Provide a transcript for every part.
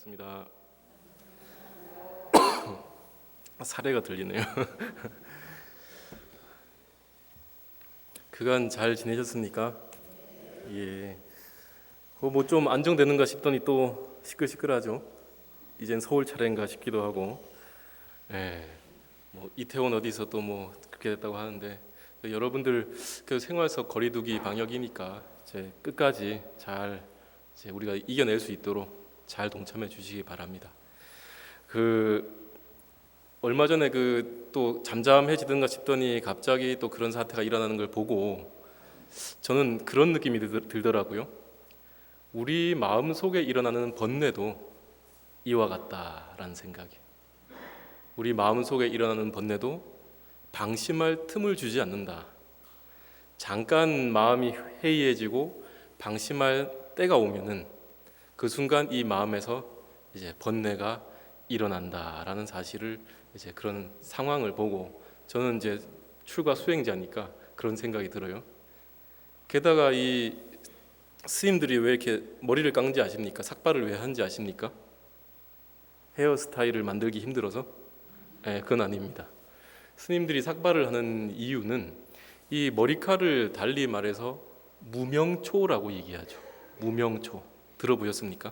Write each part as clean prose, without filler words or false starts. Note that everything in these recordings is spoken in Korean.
반갑습니다. 사례가 들리네요. 그간 잘 지내셨습니까? 예. 뭐 좀 안정되는가 싶더니 또 시끌시끌하죠. 이젠 서울 차례인가 싶기도 하고. 예. 뭐 이태원 어디서 또 뭐 그렇게 됐다고 하는데 여러분들 그 생활속 거리두기 방역이니까 이제 끝까지 잘 이제 우리가 이겨낼 수 있도록 잘 동참해 주시기 바랍니다. 그 얼마 전에 그 또 잠잠해지든가 싶더니 갑자기 또 그런 사태가 일어나는 걸 보고 저는 그런 느낌이 들더라고요. 우리 마음 속에 일어나는 번뇌도 이와 같다라는 생각이. 우리 마음 속에 일어나는 번뇌도 방심할 틈을 주지 않는다. 잠깐 마음이 해이해지고 방심할 때가 오면은 그 순간 이 마음에서 이제 번뇌가 일어난다라는 사실을 이제 그런 상황을 보고 저는 이제 출가 수행자니까 그런 생각이 들어요. 게다가 이 스님들이 왜 이렇게 머리를 깎는지 아십니까? 삭발을 왜 하는지 아십니까? 헤어스타일을 만들기 힘들어서? 네, 그건 아닙니다. 스님들이 삭발을 하는 이유는 이 머리카락을 달리 말해서 무명초라고 얘기하죠. 무명초 들어보셨습니까?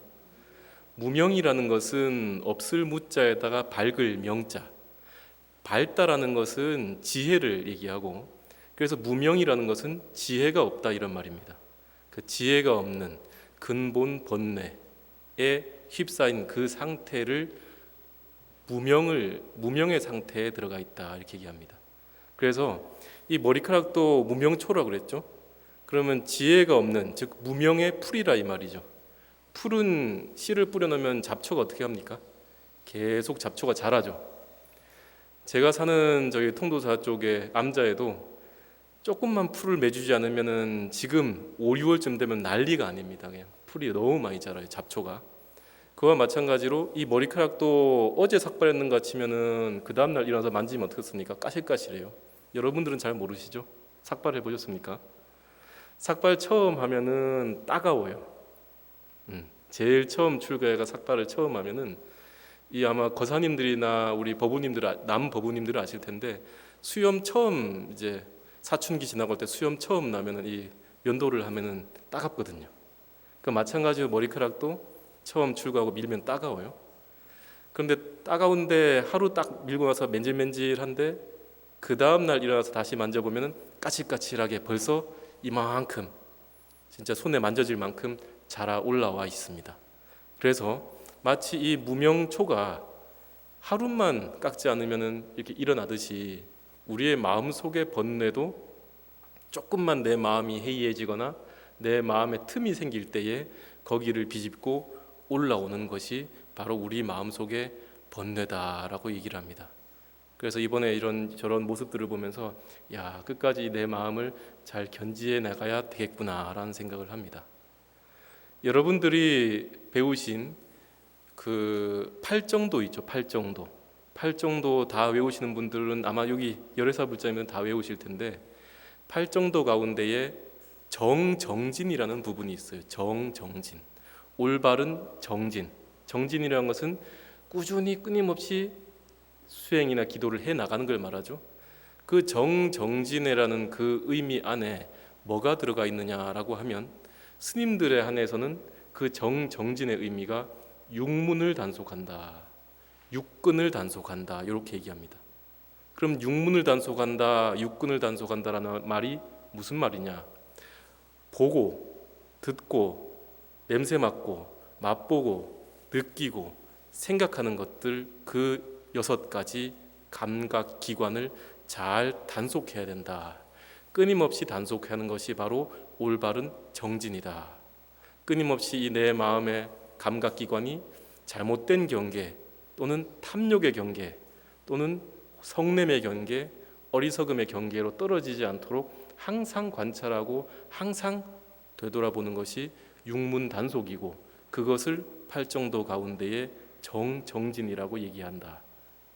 무명이라는 것은 없을 무자에다가 밝을 명자, 밝다라는 것은 지혜를 얘기하고, 그래서 무명이라는 것은 지혜가 없다 이런 말입니다. 그 지혜가 없는 근본 번뇌에 휩싸인 그 상태를 무명의 상태에 들어가 있다 이렇게 얘기합니다. 그래서 이 머리카락도 무명초라고 그랬죠. 그러면 지혜가 없는, 즉 무명의 풀이라 이 말이죠. 풀은 씨를 뿌려놓으면 잡초가 어떻게 합니까? 계속 잡초가 자라죠. 제가 사는 저기 통도사 쪽에 암자에도 조금만 풀을 매주지 않으면은 지금 5, 6월쯤 되면 난리가 아닙니다. 그냥 풀이 너무 많이 자라요, 잡초가. 그와 마찬가지로 이 머리카락도 어제 삭발했는가 치면은 그 다음날 일어나서 만지면 어떻겠습니까? 까실까실해요. 여러분들은 잘 모르시죠? 삭발 해보셨습니까? 삭발 처음 하면은 따가워요. 제일 처음 출가해가 삭발을 처음 하면은 이 아마 거사님들이나 우리 법우님들 남 법우님들은 아실 텐데 수염 처음 이제 사춘기 지나갈 때 수염 처음 나면은 이 면도를 하면은 따갑거든요. 그 마찬가지로 머리카락도 처음 출가하고 밀면 따가워요. 그런데 따가운데 하루 딱 밀고 나서 맨질맨질한데 그 다음 날 일어나서 다시 만져보면은 까칠까칠하게 벌써 이만큼 진짜 손에 만져질 만큼 자라 올라와 있습니다. 그래서 마치 이 무명초가 하루만 깎지 않으면 이렇게 일어나듯이 우리의 마음 속의 번뇌도 조금만 내 마음이 해이해지거나 내 마음에 틈이 생길 때에 거기를 비집고 올라오는 것이 바로 우리 마음 속의 번뇌다라고 얘기를 합니다. 그래서 이번에 이런 저런 모습들을 보면서 야, 끝까지 내 마음을 잘 견지해 나가야 되겠구나라는 생각을 합니다. 여러분들이 배우신 그 팔정도 있죠. 팔정도. 팔정도 다 외우시는 분들은 아마 여기 열애사 불자면 다 외우실 텐데 팔정도 가운데에 정정진이라는 부분이 있어요. 정정진. 올바른 정진. 정진이라는 것은 꾸준히 끊임없이 수행이나 기도를 해 나가는 걸 말하죠. 그 정정진이라는 그 의미 안에 뭐가 들어가 있느냐라고 하면 스님들에 한해서는 그 정정진의 의미가 육문을 단속한다, 육근을 단속한다 이렇게 얘기합니다. 그럼 육문을 단속한다, 육근을 단속한다라는 말이 무슨 말이냐? 보고, 듣고, 냄새 맡고, 맛보고, 느끼고, 생각하는 것들 그 6가지 감각 기관을 잘 단속해야 된다. 끊임없이 단속하는 것이 바로 올바른 정진이다. 끊임없이 이 내 마음의 감각기관이 잘못된 경계 또는 탐욕의 경계 또는 성냄의 경계, 어리석음의 경계로 떨어지지 않도록 항상 관찰하고 항상 되돌아보는 것이 육문 단속이고 그것을 팔정도 가운데에 정진이라고 얘기한다.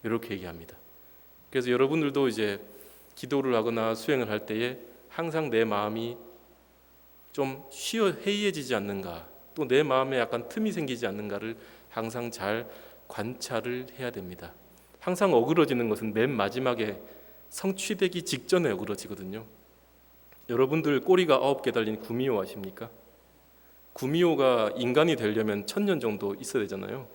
이렇게 얘기합니다. 그래서 여러분들도 이제 기도를 하거나 수행을 할 때에 항상 내 마음이 좀 해이해지지 않는가, 또 내 마음에 약간 틈이 생기지 않는가를 항상 잘 관찰을 해야 됩니다. 항상 어그러지는 것은 맨 마지막에 성취되기 직전에 어그러지거든요. 여러분들 꼬리가 9개 달린 구미호 아십니까? 구미호가 인간이 되려면 1000년 정도 있어야 되잖아요.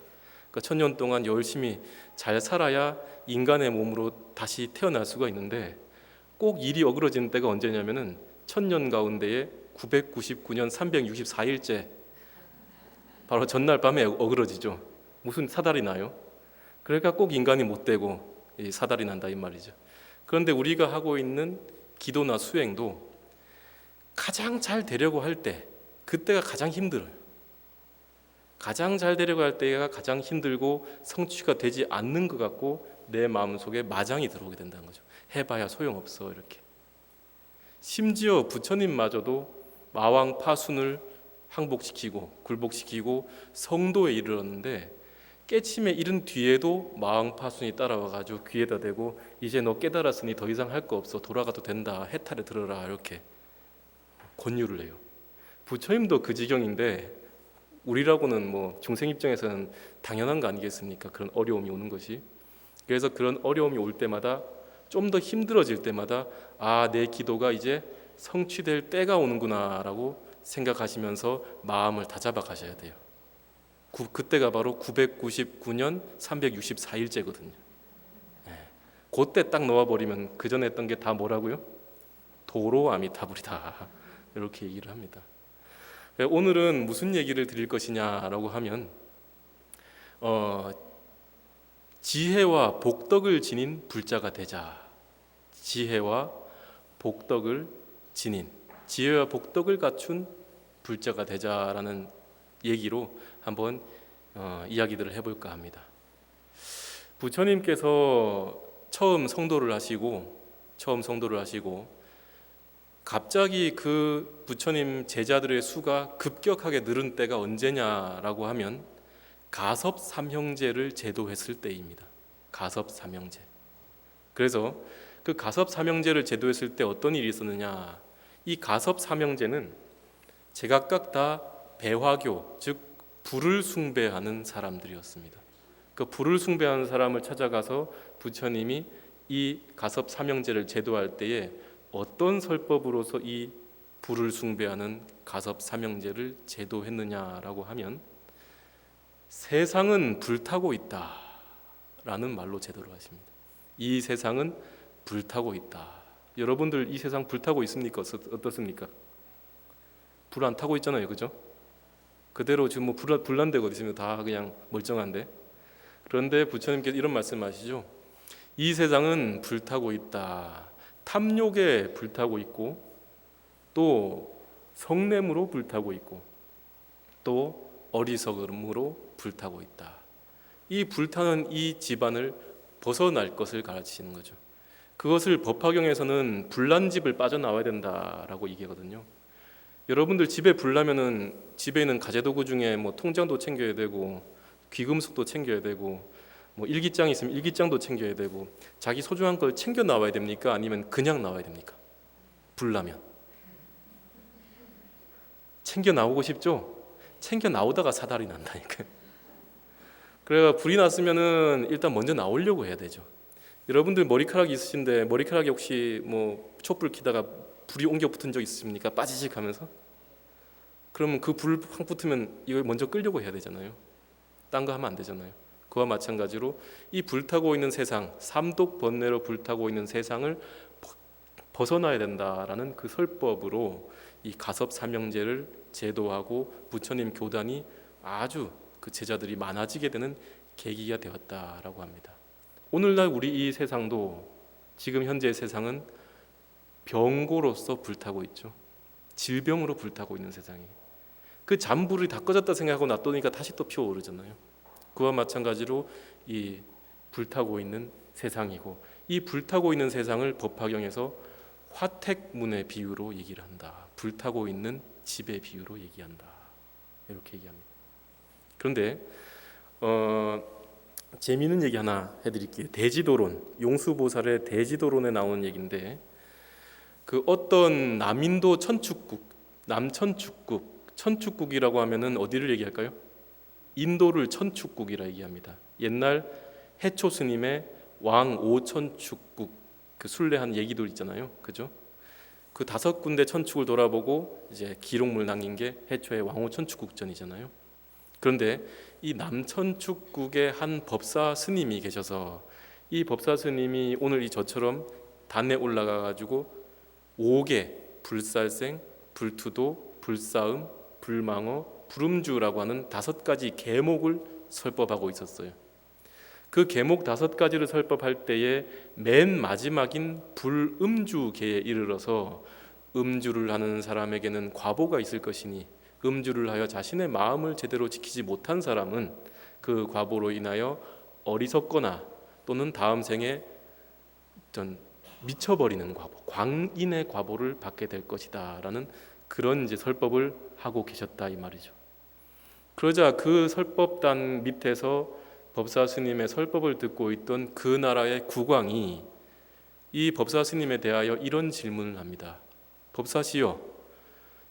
그러니까 1000년 동안 열심히 잘 살아야 인간의 몸으로 다시 태어날 수가 있는데 꼭 일이 어그러지는 때가 언제냐면은 1000년 가운데에 999년 364일째 바로 전날 밤에 어그러지죠. 무슨 사달이 나요? 그러니까 꼭 인간이 못 되고 사달이 난다 이 말이죠. 그런데 우리가 하고 있는 기도나 수행도 가장 잘 되려고 할 때 그때가 가장 힘들어요. 가장 잘 되려고 할 때가 가장 힘들고 성취가 되지 않는 것 같고 내 마음속에 마장이 들어오게 된다는 거죠. 해봐야 소용없어 이렇게. 심지어 부처님마저도 마왕 파순을 항복시키고 굴복시키고 성도에 이르렀는데 깨침에 이른 뒤에도 마왕 파순이 따라와가지고 귀에다 대고 이제 너 깨달았으니 더 이상 할 거 없어 돌아가도 된다 해탈에 들어라 이렇게 권유를 해요. 부처님도 그 지경인데 우리라고는 뭐 중생 입장에서는 당연한 거 아니겠습니까? 그런 어려움이 오는 것이. 그래서 그런 어려움이 올 때마다 좀 더 힘들어질 때마다 아, 내 기도가 이제 성취될 때가 오는구나라고 생각하시면서 마음을 다잡아 가셔야 돼요. 그때가 바로 999년 364일째거든요. 그때 딱 놓아버리면 그 전에 했던 게 다 뭐라고요? 도로 아미타불이다 이렇게 얘기를 합니다. 오늘은 무슨 얘기를 드릴 것이냐라고 하면 지혜와 복덕을 지닌 불자가 되자. 지혜와 복덕을 지닌, 지혜와 복덕을 갖춘 불자가 되자라는 얘기로 한번 이야기들을 해볼까 합니다. 부처님께서 처음 성도를 하시고 갑자기 그 부처님 제자들의 수가 급격하게 늘은 때가 언제냐라고 하면 가섭 삼형제를 제도했을 때입니다. 가섭 삼형제. 그래서 그 가섭 삼형제를 제도했을 때 어떤 일이 있었느냐? 이 가섭 삼형제는 제각각 다 배화교, 즉 불을 숭배하는 사람들이었습니다. 그 불을 숭배하는 사람을 찾아가서 부처님이 이 가섭 삼형제를 제도할 때에 어떤 설법으로서 이 불을 숭배하는 가섭 삼형제를 제도했느냐라고 하면 세상은 불타고 있다라는 말로 제도를 하십니다. 이 세상은 불타고 있다. 여러분들 이 세상 불타고 있습니까? 어떻습니까? 불 안 타고 있잖아요, 그죠? 그대로 지금 뭐 불난 데가 어디 있습니까? 다 그냥 멀쩡한데. 그런데 부처님께서 이런 말씀하시죠. 이 세상은 불타고 있다. 탐욕에 불타고 있고 또 성냄으로 불타고 있고 또 어리석음으로 불타고 있다. 이 불타는 이 집안을 벗어날 것을 가르치는 거죠. 그것을 법화경에서는 불난 집을 빠져나와야 된다라고 얘기하거든요. 여러분들 집에 불 나면은 집에 있는 가재도구 중에 뭐 통장도 챙겨야 되고 귀금속도 챙겨야 되고 뭐 일기장이 있으면 일기장도 챙겨야 되고 자기 소중한 걸 챙겨 나와야 됩니까? 아니면 그냥 나와야 됩니까? 불 나면 챙겨 나오고 싶죠? 챙겨 나오다가 사달이 난다니까. 그래가 불이 났으면은 일단 먼저 나오려고 해야 되죠. 여러분들 머리카락이 있으신데 머리카락에 혹시 뭐 촛불 켜다가 불이 옮겨 붙은 적 있습니까? 빠지직 하면서? 그러면 그 불 확 붙으면 이걸 먼저 끌려고 해야 되잖아요. 딴 거 하면 안 되잖아요. 그와 마찬가지로 이 불타고 있는 세상, 삼독 번뇌로 불타고 있는 세상을 벗어나야 된다라는 그 설법으로 이 가섭 삼형제를 제도하고 부처님 교단이 아주 그 제자들이 많아지게 되는 계기가 되었다라고 합니다. 오늘날 우리 이 세상도 지금 현재의 세상은 병고로서 불타고 있죠. 질병으로 불타고 있는 세상이에요. 그 잔불이 다 꺼졌다 생각하고 놔두니까 다시 또 피어오르잖아요. 그와 마찬가지로 이 불타고 있는 세상이고 이 불타고 있는 세상을 법화경에서 화택문의 비유로 얘기를 한다. 불타고 있는 집의 비유로 얘기한다. 이렇게 얘기합니다. 그런데 재미있는 얘기 하나 해드릴게요. 대지도론, 용수보살의 대지도론에 나오는 얘기인데 그 어떤 남인도 천축국, 남천축국 천축국이라고 하면은 어디를 얘기할까요? 인도를 천축국이라 얘기합니다. 옛날 해초 스님의 왕 오천축국 그 순례한 얘기도 있잖아요. 그죠? 그 5군데 천축을 돌아보고 이제 기록물 남긴 게 해초의 왕오천축국전이잖아요. 그런데 이 남천축국의 한 법사 스님이 계셔서 이 법사 스님이 오늘 이 저처럼 단에 올라가 가지고 5개 불살생, 불투도, 불사음, 불망어, 불음주라고 하는 5가지 계목을 설법하고 있었어요. 그 계목 5가지를 설법할 때에 맨 마지막인 불음주계에 이르러서 음주를 하는 사람에게는 과보가 있을 것이니 음주를 하여 자신의 마음을 제대로 지키지 못한 사람은 그 과보로 인하여 어리석거나 또는 다음 생에 전 미쳐버리는 과보, 광인의 과보를 받게 될 것이다라는 그런 이제 설법을 하고 계셨다 이 말이죠. 그러자 그 설법단 밑에서 법사 스님의 설법을 듣고 있던 그 나라의 국왕이 이 법사 스님에 대하여 이런 질문을 합니다. 법사시여,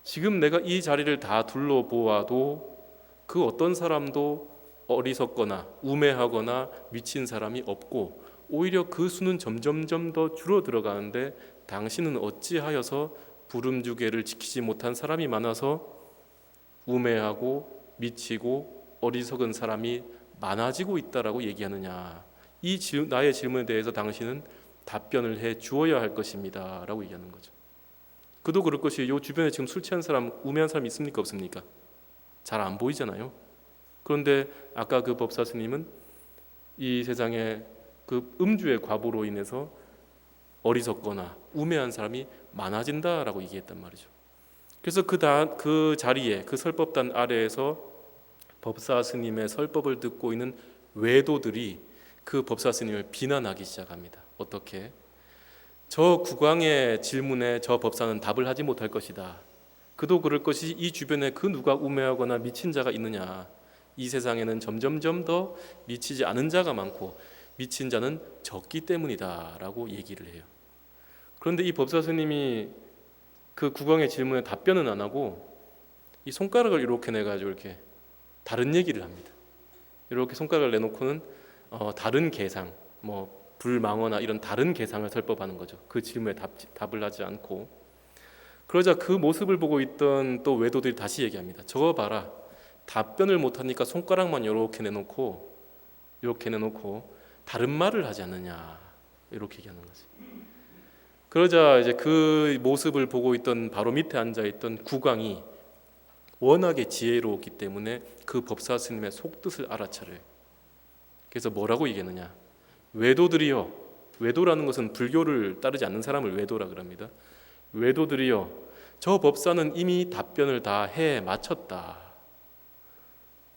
지금 내가 이 자리를 다 둘러보아도 그 어떤 사람도 어리석거나 우매하거나 미친 사람이 없고 오히려 그 수는 점점점 더 줄어들어가는데 당신은 어찌하여서 불음주계를 지키지 못한 사람이 많아서 우매하고 미치고 어리석은 사람이 많아지고 있다라고 얘기하느냐. 나의 질문에 대해서 당신은 답변을 해 주어야 할 것입니다 라고 얘기하는 거죠. 그도 그럴 것이 요 주변에 지금 술 취한 사람, 우매한 사람 있습니까 없습니까? 잘 안 보이잖아요. 그런데 아까 그 법사 스님은 이 세상에 그 음주의 과보로 인해서 어리석거나 우매한 사람이 많아진다라고 얘기했단 말이죠. 그래서 그 자리에 그 설법단 아래에서 법사 스님의 설법을 듣고 있는 외도들이 그 법사 스님을 비난하기 시작합니다. 어떻게? 저 국왕의 질문에 저 법사는 답을 하지 못할 것이다. 그도 그럴 것이 이 주변에 그 누가 우매하거나 미친 자가 있느냐. 이 세상에는 점점점 더 미치지 않은 자가 많고 미친 자는 적기 때문이다 라고 얘기를 해요. 그런데 이 법사 스님이 그 국왕의 질문에 답변은 안 하고 이 손가락을 이렇게 내가지고 이렇게 다른 얘기를 합니다. 이렇게 손가락을 내놓고는 다른 계상, 뭐 불망어나 이런 다른 계상을 설법하는 거죠. 그 질문에 답을 하지 않고. 그러자 그 모습을 보고 있던 또 외도들이 다시 얘기합니다. 저거 봐라. 답변을 못하니까 손가락만 이렇게 내놓고 다른 말을 하지 않느냐. 이렇게 얘기하는 거지. 그러자 이제 그 모습을 보고 있던 바로 밑에 앉아있던 국왕이 워낙에 지혜로웠기 때문에 그 법사 스님의 속뜻을 알아차려요. 그래서 뭐라고 얘기했느냐? 외도들이여, 외도라는 것은 불교를 따르지 않는 사람을 외도라 그럽니다. 외도들이여, 저 법사는 이미 답변을 다 해 마쳤다.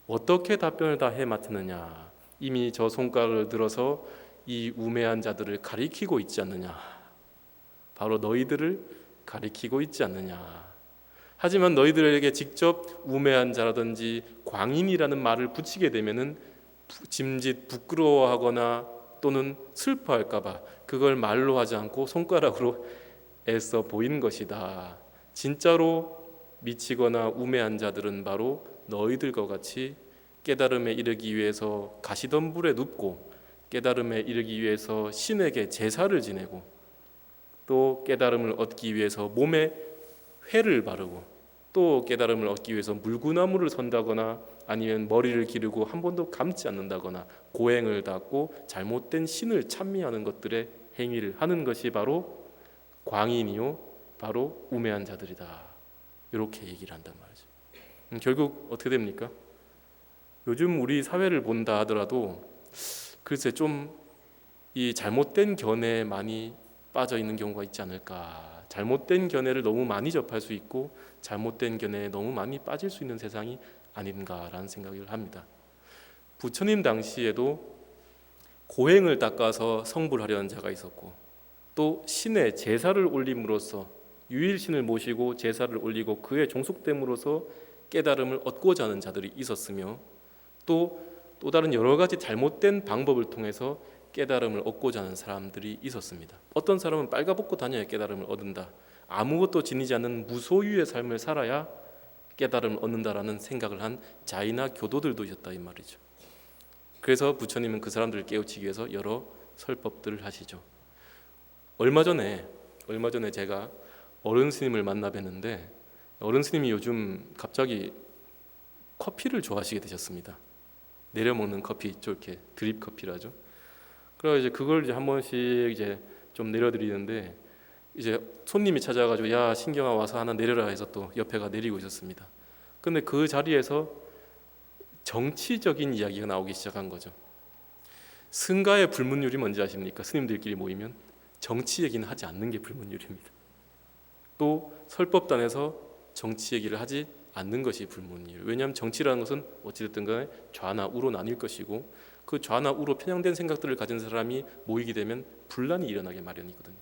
어떻게 답변을 다 해 마쳤느냐? 이미 저 손가락을 들어서 이 우매한 자들을 가리키고 있지 않느냐? 바로 너희들을 가리키고 있지 않느냐? 하지만 너희들에게 직접 우매한 자라든지 광인이라는 말을 붙이게 되면은 짐짓 부끄러워하거나 또는 슬퍼할까봐 그걸 말로 하지 않고 손가락으로 애써 보이는 것이다. 진짜로 미치거나 우매한 자들은 바로 너희들과 같이 깨달음에 이르기 위해서 가시덤불에 눕고 깨달음에 이르기 위해서 신에게 제사를 지내고 또 깨달음을 얻기 위해서 몸에 회를 바르고 또 깨달음을 얻기 위해서 물구나무를 선다거나 아니면 머리를 기르고 한 번도 감지 않는다거나 고행을 닦고 잘못된 신을 찬미하는 것들의 행위를 하는 것이 바로 광인이요 바로 우매한 자들이다. 이렇게 얘기를 한단 말이죠. 결국 어떻게 됩니까? 요즘 우리 사회를 본다 하더라도 글쎄 좀 이 잘못된 견해에 많이 빠져 있는 경우가 있지 않을까. 잘못된 견해를 너무 많이 접할 수 있고 잘못된 견해에 너무 많이 빠질 수 있는 세상이 아닌가라는 생각을 합니다. 부처님 당시에도 고행을 닦아서 성불하려는 자가 있었고 또 신에 제사를 올림으로써 유일신을 모시고 제사를 올리고 그에 종속됨으로써 깨달음을 얻고자 하는 자들이 있었으며 또 다른 여러 가지 잘못된 방법을 통해서 깨달음을 얻고자 하는 사람들이 있었습니다. 어떤 사람은 빨가벗고 다녀야 깨달음을 얻는다. 아무것도 지니지 않는 무소유의 삶을 살아야 깨달음을 얻는다라는 생각을 한 자이나 교도들도 있었다 이 말이죠. 그래서 부처님은 그 사람들을 깨우치기 위해서 여러 설법들을 하시죠. 얼마 전에 제가 어른 스님을 만나 뵀는데 어른 스님이 요즘 갑자기 커피를 좋아하시게 되셨습니다. 내려 먹는 커피 있죠, 이렇게 드립 커피라죠. 그래서 이제 그걸 이제 한 번씩 이제 좀 내려드리는데 이제 손님이 찾아가지고 야 신경아 와서 하나 내려라 해서 또 옆에가 내리고 있었습니다. 근데 그 자리에서 정치적인 이야기가 나오기 시작한 거죠. 승가의 불문율이 뭔지 아십니까? 스님들끼리 모이면 정치 얘기는 하지 않는 게 불문율입니다. 또 설법단에서 정치 얘기를 하지 않는 것이 불문율. 왜냐하면 정치라는 것은 어찌됐든 간에 좌나 우로 나뉠 것이고 그 좌나 우로 편향된 생각들을 가진 사람이 모이게 되면 분란이 일어나게 마련이거든요.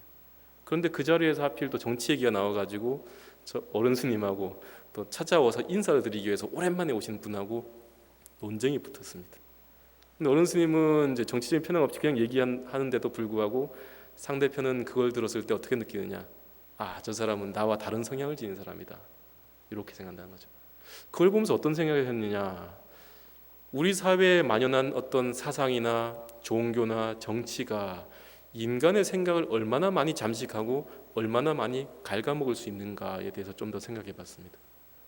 그런데 그 자리에서 하필 또 정치 얘기가 나와가지고 저 어른 스님하고 또 찾아와서 인사를 드리기 위해서 오랜만에 오신 분하고 논쟁이 붙었습니다. 근데 어른 스님은 이제 정치적인 편향 없이 그냥 얘기하는데도 불구하고 상대편은 그걸 들었을 때 어떻게 느끼느냐? 아, 저 사람은 나와 다른 성향을 지닌 사람이다. 이렇게 생각한다는 거죠. 그걸 보면서 어떤 생각을 했느냐? 우리 사회에 만연한 어떤 사상이나 종교나 정치가 인간의 생각을 얼마나 많이 잠식하고 얼마나 많이 갉아먹을 수 있는가에 대해서 좀 더 생각해 봤습니다.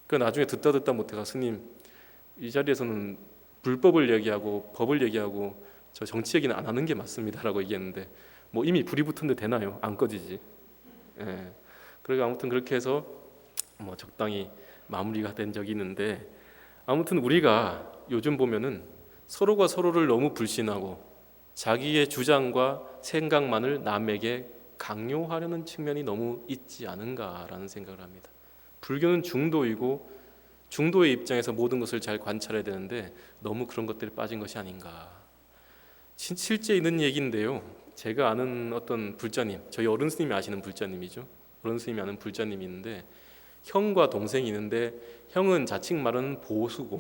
그 나중에 듣다 못해가 스님 이 자리에서는 불법을 얘기하고 법을 얘기하고 저 정치 얘기는 안 하는 게 맞습니다라고 얘기했는데 뭐 이미 불이 붙었는데 되나요? 안 꺼지지. 예. 그리고 아무튼 그렇게 해서 뭐 적당히 마무리가 된 적이 있는데 아무튼 우리가 요즘 보면은 서로가 서로를 너무 불신하고 자기의 주장과 생각만을 남에게 강요하려는 측면이 너무 있지 않은가라는 생각을 합니다. 불교는 중도이고 중도의 입장에서 모든 것을 잘 관찰해야 되는데 너무 그런 것들에 빠진 것이 아닌가. 실제 있는 얘기인데요. 제가 아는 어떤 불자님, 저희 어른 스님이 아시는 불자님이죠. 어른 스님이 아는 불자님이 있는데 형과 동생이 있는데 형은 자칭 말하는 보수고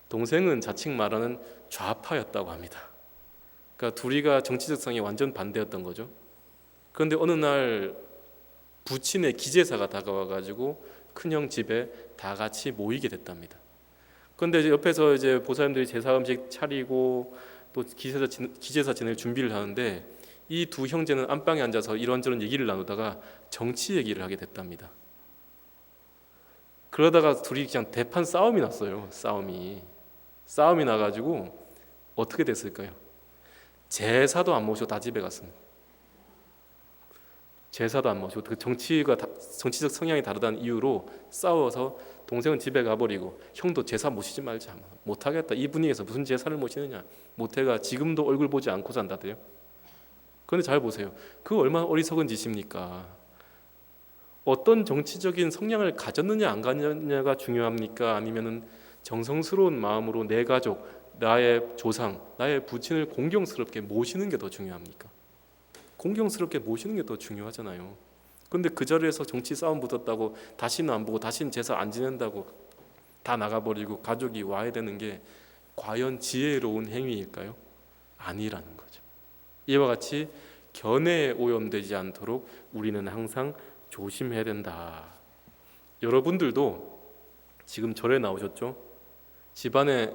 동생은 자칭 말하는 좌파였다고 합니다. 그러니까 둘이가 정치적 성이 완전 반대였던 거죠. 그런데 어느 날 부친의 기제사가 다가와가지고 큰형 집에 다 같이 모이게 됐답니다. 그런데 이제 옆에서 이제 보살님들이 제사 음식 차리고 또 기제사 지낼 준비를 하는데 이 두 형제는 안방에 앉아서 이런저런 얘기를 나누다가 정치 얘기를 하게 됐답니다. 그러다가 둘이 그냥 대판 싸움이 났어요. 싸움이 나가지고 어떻게 됐을까요? 제사도 안 모시고 다 집에 갔습니다. 제사도 안 모시고 그 정치적 성향이 다르다는 이유로 싸워서 동생은 집에 가버리고 형도 제사 모시지 말자 못하겠다 이 분위기에서 무슨 제사를 모시느냐 못해가 지금도 얼굴 보지 않고 산다대요. 그런데 잘 보세요. 그 얼마나 어리석은 짓입니까? 어떤 정치적인 성향을 가졌느냐 안 가졌느냐가 중요합니까? 아니면은 정성스러운 마음으로 내 가족, 나의 조상, 나의 부친을 공경스럽게 모시는 게 더 중요합니까? 공경스럽게 모시는 게 더 중요하잖아요. 근데 그 자리에서 정치 싸움 붙었다고 다시는 안 보고 다시는 제사 안 지낸다고 다 나가버리고 가족이 와야 되는 게 과연 지혜로운 행위일까요? 아니라는 거죠. 이와 같이 견해에 오염되지 않도록 우리는 항상 조심해야 된다. 여러분들도 지금 절에 나오셨죠? 집안에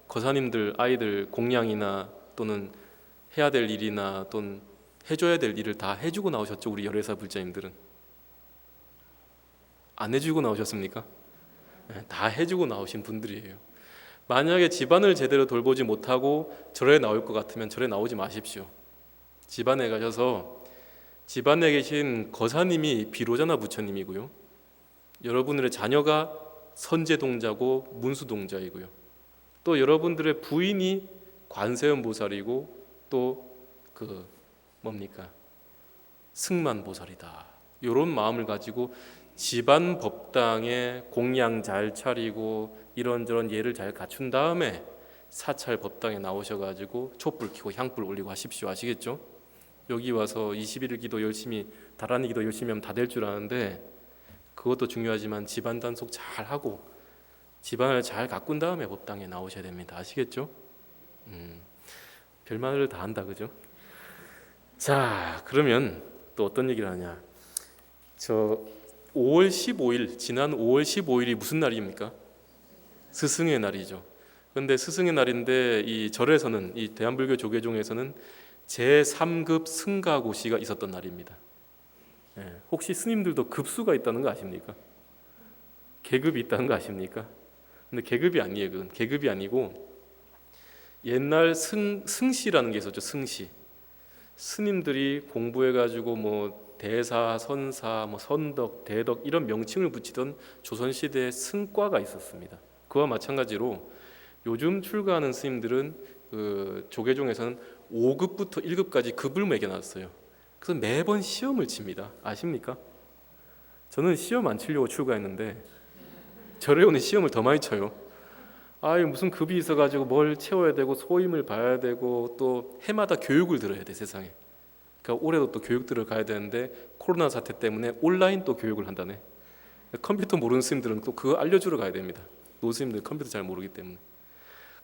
거사님들 아이들 공양이나 또는 해야 될 일이나 또는 해줘야 될 일을 다 해주고 나오셨죠? 우리 열애사 불자님들은 안 해주고 나오셨습니까? 네, 다 해주고 나오신 분들이에요. 만약에 집안을 제대로 돌보지 못하고 절에 나올 것 같으면 절에 나오지 마십시오. 집안에 가셔서 집안에 계신 거사님이 비로자나 부처님이고요. 여러분들의 자녀가 선제동자고 문수동자이고요. 또 여러분들의 부인이 관세음보살이고 또 그 뭡니까? 승만보살이다. 이런 마음을 가지고 집안 법당에 공양 잘 차리고 이런저런 예를 잘 갖춘 다음에 사찰 법당에 나오셔가지고 촛불 켜고 향불 올리고 하십시오. 아시겠죠? 여기 와서 21일 기도 열심히 다라니 기도 열심히 하면 다 될 줄 아는데 그것도 중요하지만 집안 단속 잘 하고 집안을 잘 가꾼 다음에 법당에 나오셔야 됩니다. 아시겠죠? 별말을 다 한다 그죠? 자 그러면 또 어떤 얘기를 하냐 저 5월 15일, 지난 5월 15일이 무슨 날입니까? 스승의 날이죠. 그런데 스승의 날인데 이 절에서는, 이 대한불교 조계종에서는 제3급 승가고시가 있었던 날입니다. 혹시 스님들도 급수가 있다는 거 아십니까? 계급이 있다는 거 아십니까? 근데 계급이 아니에요. 그건 계급이 아니고 옛날 승시라는 게 있었죠. 승시. 스님들이 공부해가지고 뭐 대사, 선사, 뭐 선덕, 대덕 이런 명칭을 붙이던 조선시대의 승과가 있었습니다. 그와 마찬가지로 요즘 출가하는 스님들은 그 조계종에서는 5급부터 1급까지 급을 매겨놨어요. 그래서 매번 시험을 칩니다. 아십니까? 저는 시험 안 치려고 출가했는데 절에 오는 시험을 더 많이 쳐요. 무슨 급이 있어가지고 뭘 채워야 되고 소임을 봐야 되고 또 해마다 교육을 들어야 돼 세상에. 그러니까 올해도 또 교육 들어가야 되는데 코로나 사태 때문에 온라인 또 교육을 한다네. 컴퓨터 모르는 스님들은 또 그거 알려주러 가야 됩니다. 노스님들 컴퓨터 잘 모르기 때문에.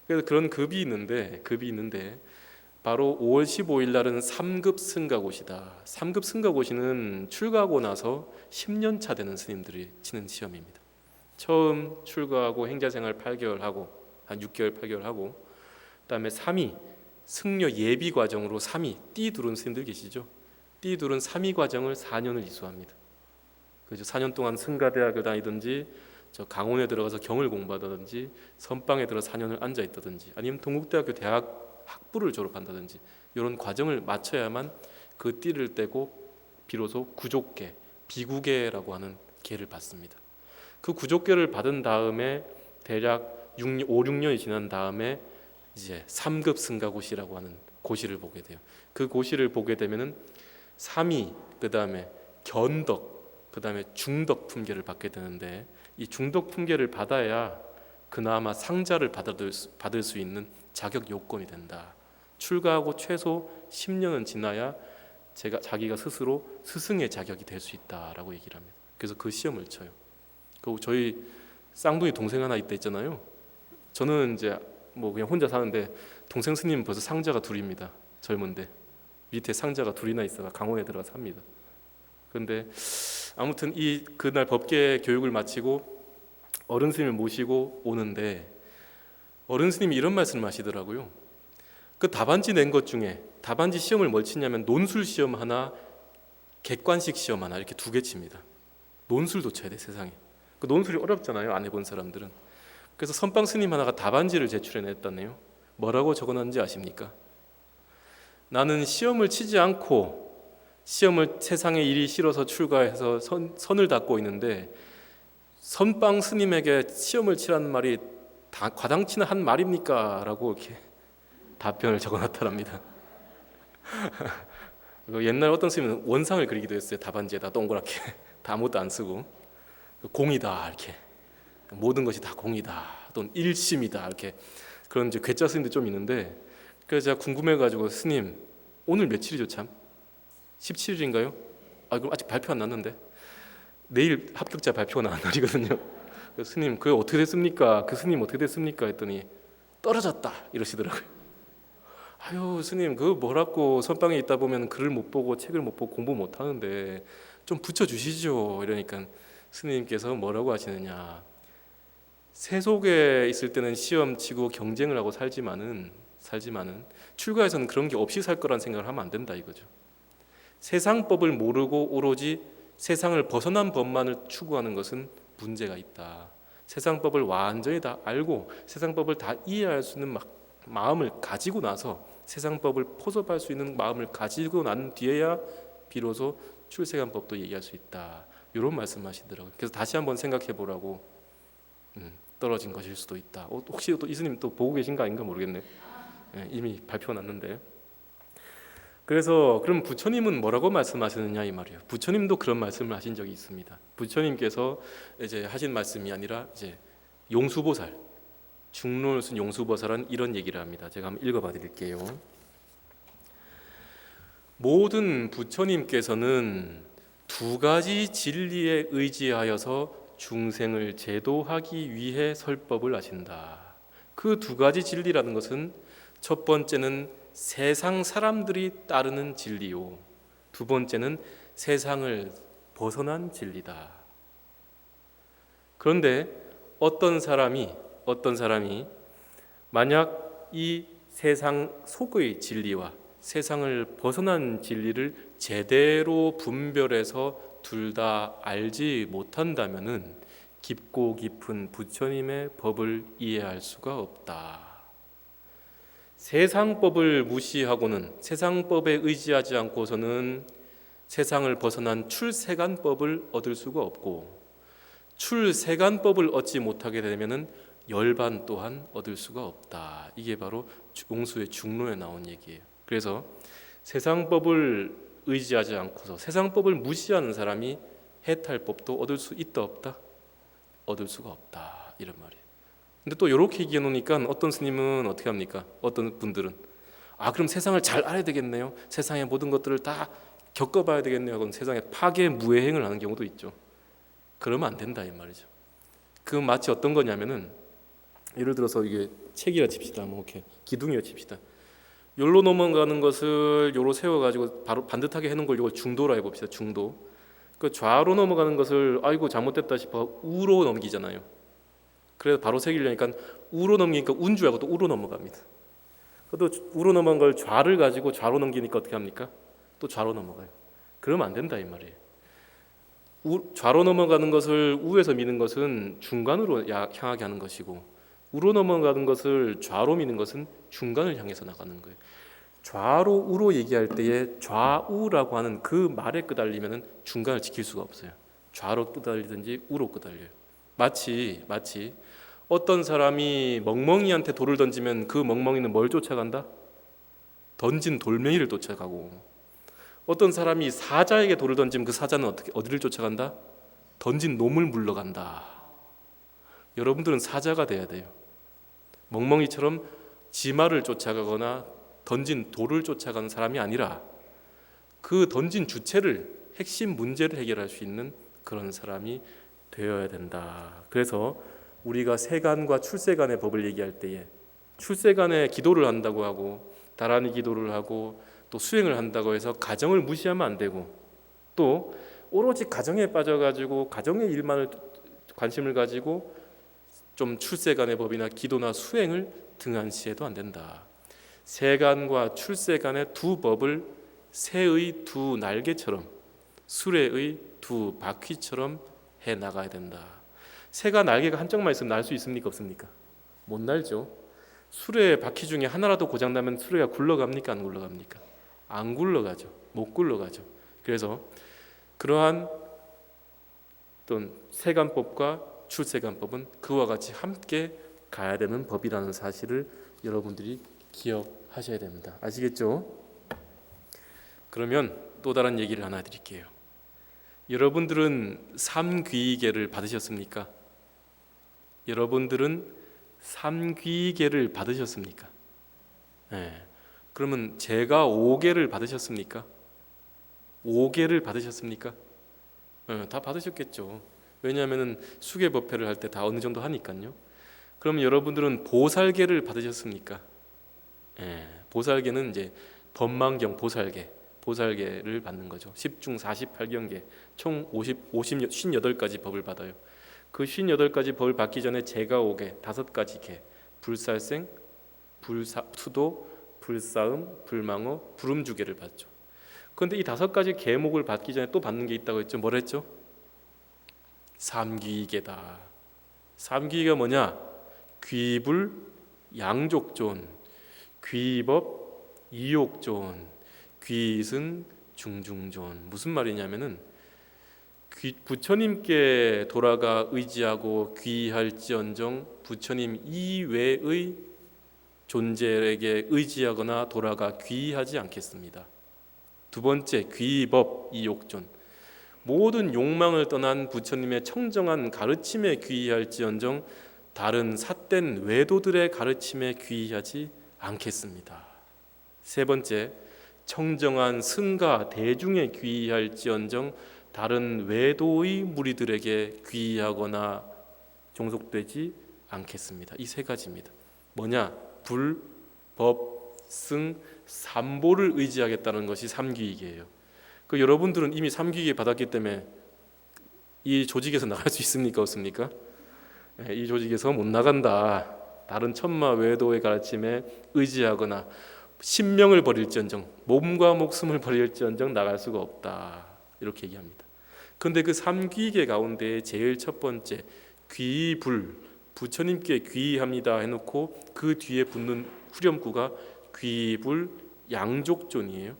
그래서 그런 급이 있는데 바로 5월 15일 날은 3급 승가고시다. 3급 승가고시는 출가하고 나서 10년 차 되는 스님들이 치는 시험입니다. 처음 출가하고 행자생활 8개월 하고 한 6개월 8개월 하고 그다음에 3위 승려 예비 과정으로 3위 띠 두른 스님들 계시죠? 띠 두른 3위 과정을 4년을 이수합니다. 그죠? 4년 동안 승가대학을 다니든지 저 강원에 들어가서 경을 공부하다든지 선방에 들어 4년을 앉아 있다든지 아니면 동국대학교 대학 학부를 졸업한다든지 이런 과정을 마쳐야만 그 띠를 떼고 비로소 구족계, 비구계라고 하는 계를 받습니다. 그 구족계를 받은 다음에 대략 5, 6년이 지난 다음에 이제 3급 승가고시라고 하는 고시를 보게 돼요. 그 고시를 보게 되면은 3위, 그다음에 견덕, 그다음에 중덕 품계를 받게 되는데 이 중덕 품계를 받아야 그나마 상자를 받을 수 있는 자격 요건이 된다. 출가하고 최소 10년은 지나야 자기가 스스로 스승의 자격이 될 수 있다라고 얘기를 합니다. 그래서 그 시험을 쳐요. 그 저희 쌍둥이 동생 하나 있잖아요. 저는 이제 뭐 그냥 혼자 사는데 동생 스님 벌써 상자가 둘입니다. 젊은데 밑에 상자가 둘이나 있어가 강원에 들어가서 삽니다. 그런데 아무튼 그날 법계 교육을 마치고 어른 스님을 모시고 오는데 어른 스님이 이런 말씀을 하시더라고요. 그 답안지 낸 것 중에 답안지 시험을 뭘 치냐면 논술 시험 하나, 객관식 시험 하나 이렇게 2개 칩니다. 논술도 쳐야 돼 세상에. 그 논술이 어렵잖아요. 안 해본 사람들은. 그래서 선방 스님 하나가 답안지를 제출해냈다네요. 뭐라고 적어놨는지 아십니까? 나는 시험을 치지 않고 시험을 세상에 일이 싫어서 출가해서 선을 닦고 있는데 선방 스님에게 시험을 치라는 말이 다 과당치는 한 말입니까? 라고 이렇게 답변을 적어놨다랍니다. 옛날 어떤 스님은 원상을 그리기도 했어요. 답안지에다 동그랗게 다 아무것도 안 쓰고 공이다 이렇게 모든 것이 다 공이다 또는 일심이다 이렇게 그런 이제 괴짜 스님들 좀 있는데 그래서 제가 궁금해가지고 스님 오늘 며칠이죠 참? 17일인가요? 그럼 아직 발표 안 났는데 내일 합격자 발표가 나는 날이거든요. 그래서 스님 그게 어떻게 됐습니까? 그 스님 어떻게 됐습니까? 했더니 떨어졌다 이러시더라고요. 스님 그 뭐라고 선방에 있다 보면 글을 못 보고 책을 못 보고 공부 못 하는데 좀 붙여주시죠. 이러니까 스님께서 뭐라고 하시느냐, 세속에 있을 때는 시험 치고 경쟁을 하고 살지만은 출가에서는 그런 게 없이 살 거란 생각을 하면 안 된다 이거죠. 세상법을 모르고 오로지 세상을 벗어난 법만을 추구하는 것은 문제가 있다. 세상법을 완전히 다 알고 세상법을 다 이해할 수 있는 마음을 가지고 나서 세상법을 포섭할 수 있는 마음을 가지고 난 뒤에야 비로소 출세간 법도 얘기할 수 있다. 이런 말씀하시더라고요. 그래서 다시 한번 생각해 보라고 떨어진 것일 수도 있다. 혹시 또 이스님 또 보고 계신가 아닌가 모르겠네. 이미 발표 났는데. 그래서 그럼 부처님은 뭐라고 말씀하시느냐 이 말이에요. 부처님도 그런 말씀을 하신 적이 있습니다. 부처님께서 이제 하신 말씀이 아니라 이제 용수보살, 중론을 쓴 용수보살은 이런 얘기를 합니다. 제가 한번 읽어봐 드릴게요. 모든 부처님께서는 2가지 진리에 의지하여서 중생을 제도하기 위해 설법을 하신다. 그 2가지 진리라는 것은 첫 번째는 세상 사람들이 따르는 진리요, 2번째는 세상을 벗어난 진리다. 그런데 어떤 사람이 만약 이 세상 속의 진리와 세상을 벗어난 진리를 제대로 분별해서 둘 다 알지 못한다면은 깊고 깊은 부처님의 법을 이해할 수가 없다. 세상법을 무시하고는, 세상법에 의지하지 않고서는 세상을 벗어난 출세간법을 얻을 수가 없고, 출세간법을 얻지 못하게 되면은 열반 또한 얻을 수가 없다. 이게 바로 옹수의 중론에 나온 얘기예요. 그래서 세상법을 의지하지 않고서 세상법을 무시하는 사람이 해탈법도 얻을 수 있다 없다? 얻을 수가 없다, 이런 말이에요. 근데 또 이렇게 얘기해 놓으니까 어떤 스님은 어떻게 합니까? 어떤 분들은 그럼 세상을 잘 알아야 되겠네요, 세상의 모든 것들을 다 겪어봐야 되겠네요 하고 세상에 파괴무해행을 하는 경우도 있죠. 그러면 안 된다, 이 말이죠. 그 마치 어떤 거냐면은, 예를 들어서 이게 책이라 칩시다. 뭐 이렇게 기둥이라 칩시다. 요로 넘어가는 것을 요로 세워가지고 바로 반듯하게 해놓은 걸 이걸 중도라 해봅시다. 중도. 그 좌로 넘어가는 것을 아이고 잘못됐다 싶어 우로 넘기잖아요. 그래서 바로 새기려니까 우로 넘기니까 운 줄 알고 또 우로 넘어갑니다. 또 우로 넘어간 걸 좌를 가지고 좌로 넘기니까 어떻게 합니까? 또 좌로 넘어가요. 그러면 안 된다, 이 말이에요. 좌로 넘어가는 것을 우에서 미는 것은 중간으로 향하게 하는 것이고, 우로 넘어가는 것을 좌로 미는 것은 중간을 향해서 나가는 거예요. 좌로 우로 얘기할 때에 좌우라고 하는 그 말에 끄달리면 중간을 지킬 수가 없어요. 좌로 끄달리든지 우로 끄달려요. 마치 어떤 사람이 멍멍이한테 돌을 던지면 그 멍멍이는 뭘 쫓아간다? 던진 돌멩이를 쫓아가고, 어떤 사람이 사자에게 돌을 던지면 그 사자는 어디를 쫓아간다? 던진 놈을 물러간다. 여러분들은 사자가 돼야 돼요. 멍멍이처럼 지마를 쫓아가거나 던진 돌을 쫓아가는 사람이 아니라 그 던진 주체를, 핵심 문제를 해결할 수 있는 그런 사람이 되어야 된다. 그래서 우리가 세간과 출세간의 법을 얘기할 때에 출세간에 기도를 한다고 하고 다란이 기도를 하고 또 수행을 한다고 해서 가정을 무시하면 안 되고, 또 오로지 가정에 빠져가지고 가정의 일만을 관심을 가지고 좀 출세간의 법이나 기도나 수행을 등한시해도 안 된다. 세간과 출세간의 두 법을 새의 두 날개처럼, 수레의 두 바퀴처럼 해 나가야 된다. 새가 날개가 한쪽만 있으면 날 수 있습니까? 없습니까? 못 날죠. 수레의 바퀴 중에 하나라도 고장나면 수레가 굴러갑니까? 안 굴러갑니까? 안 굴러가죠. 못 굴러가죠. 그래서 그러한 어떤 세간법과 출세간법은 그와 같이 함께 가야 되는 법이라는 사실을 여러분들이 기억하셔야 됩니다. 아시겠죠? 그러면 또 다른 얘기를 하나 드릴게요. 여러분들은 삼귀계를 받으셨습니까? 여러분들은 삼귀계를 받으셨습니까? 네. 그러면 제가 5계를 받으셨습니까? 5계를 받으셨습니까? 다 받으셨겠죠. 왜냐하면 수계법회를 할 때 다 어느 정도 하니까요. 그럼 여러분들은 보살계를 받으셨습니까? 보살계는 이제 법망경 보살계를 받는 거죠. 10중 48경계 총 58가지 법을 받아요. 그 58가지 법을 받기 전에 제가 5계 5가지 계, 불살생, 투도, 불사음, 불망어, 불음주계를 받죠. 그런데 이 5가지 계목을 받기 전에 또 받는 게 있다고 했죠. 뭘 했죠? 삼귀계다. 삼귀계가 뭐냐? 귀불, 양족존, 귀법, 이욕존, 귀승, 중중존. 무슨 말이냐면은 부처님께 돌아가 의지하고 귀할지언정 부처님 이외의 존재에게 의지하거나 돌아가 귀하지 않겠습니다. 두 번째, 귀법, 이욕존. 모든 욕망을 떠난 부처님의 청정한 가르침에 귀의할지언정 다른 삿된 외도들의 가르침에 귀의하지 않겠습니다. 세 번째, 청정한 승가 대중에 귀의할지언정 다른 외도의 무리들에게 귀의하거나 종속되지 않겠습니다. 이 세 가지입니다. 뭐냐? 불, 법, 승, 삼보를 의지하겠다는 것이 삼귀이계예요. 여러분들은 이미 삼귀이계 받았기 때문에 이 조직에서 나갈 수 있습니까? 없습니까? 이 조직에서 못 나간다. 다른 천마 외도의 가르침에 의지하거나 신명을 버릴지언정, 몸과 목숨을 버릴지언정 나갈 수가 없다. 이렇게 얘기합니다. 그런데 그 삼귀계 가운데 제일 첫 번째 귀불, 부처님께 귀합니다 해놓고 그 뒤에 붙는 후렴구가 귀불 양족존이에요.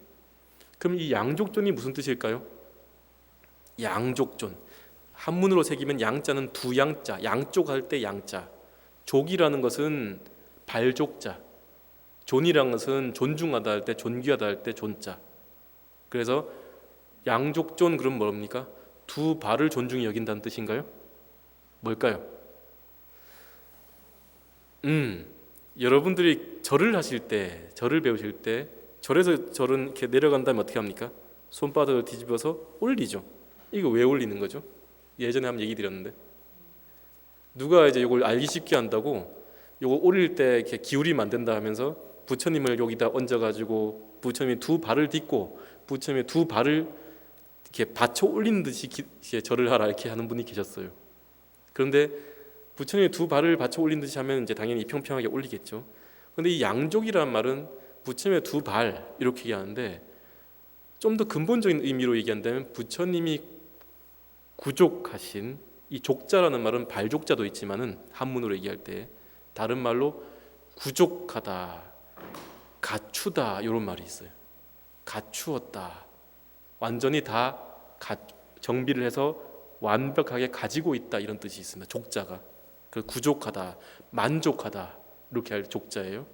그럼 이 양족존이 무슨 뜻일까요? 양족존, 한문으로 새기면 양자는 두 양자, 양쪽 할 때 양자. 족이라는 것은 발족자, 존이라는 것은 존중하다 할 때, 존귀하다 할 때 존자. 그래서 양족존 그럼 뭡니까? 두 발을 존중히 여긴다는 뜻인가요? 뭘까요? 여러분들이 절을 하실 때, 절을 배우실 때, 절에서 절은 이렇게 내려간 다음에 어떻게 합니까? 손바닥을 뒤집어서 올리죠. 이거 왜 올리는 거죠? 예전에 한번 얘기 드렸는데, 누가 이제 이걸 알기 쉽게 한다고 이거 올릴 때 이렇게 기울이면 안 된다 하면서 부처님을 여기다 얹어가지고 부처님이 두 발을 딛고 부처님의 두 발을 이렇게 받쳐 올리는 듯이 절을 하라 이렇게 하는 분이 계셨어요. 그런데 부처님의 두 발을 받쳐 올린 듯이 하면 이제 당연히 평평하게 올리겠죠. 그런데 이 양족이라는 말은 부처님의 두 발 이렇게 얘기하는데 좀 더 근본적인 의미로 얘기한다면 부처님이 구족하신 이 족자라는 말은 발족자도 있지만은 한문으로 얘기할 때 다른 말로 구족하다, 갖추다 이런 말이 있어요. 갖추었다, 완전히 다 정비를 해서 완벽하게 가지고 있다 이런 뜻이 있습니다. 족자가 그 구족하다, 만족하다 이렇게 할 족자예요.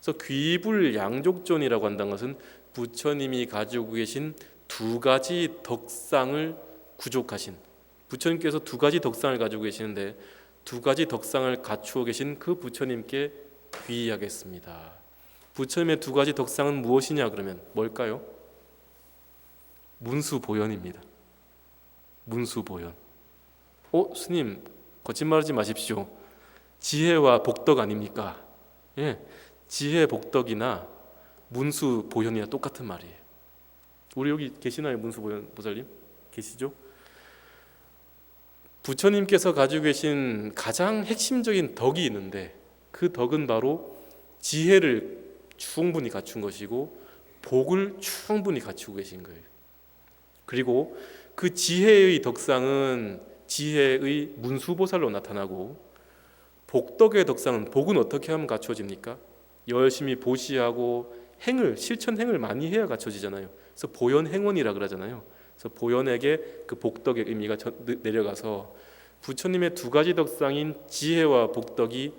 그래서 귀불 양족존이라고 한다는 것은 부처님이 가지고 계신 두 가지 덕상을 구족하신, 부처님께서 두 가지 덕상을 가지고 계시는데 두 가지 덕상을 갖추어 계신 그 부처님께 귀의하겠습니다. 부처님의 두 가지 덕상은 무엇이냐 그러면 뭘까요? 문수보현입니다. 문수보현. 스님 거짓말하지 마십시오. 지혜와 복덕 아닙니까? 예, 지혜 복덕이나 문수보현이나 똑같은 말이에요. 우리 여기 계시나요? 문수보현 보살님? 계시죠? 부처님께서 가지고 계신 가장 핵심적인 덕이 있는데 그 덕은 바로 지혜를 충분히 갖춘 것이고 복을 충분히 갖추고 계신 거예요. 그리고 그 지혜의 덕상은 지혜의 문수보살로 나타나고 복덕의 덕상은 복은 어떻게 하면 갖춰집니까? 열심히 보시하고 실천행을 많이 해야 갖춰지잖아요. 그래서 보현행원이라 그러잖아요. 그래서 보현에게 그 복덕의 의미가 내려가서 부처님의 두 가지 덕상인 지혜와 복덕이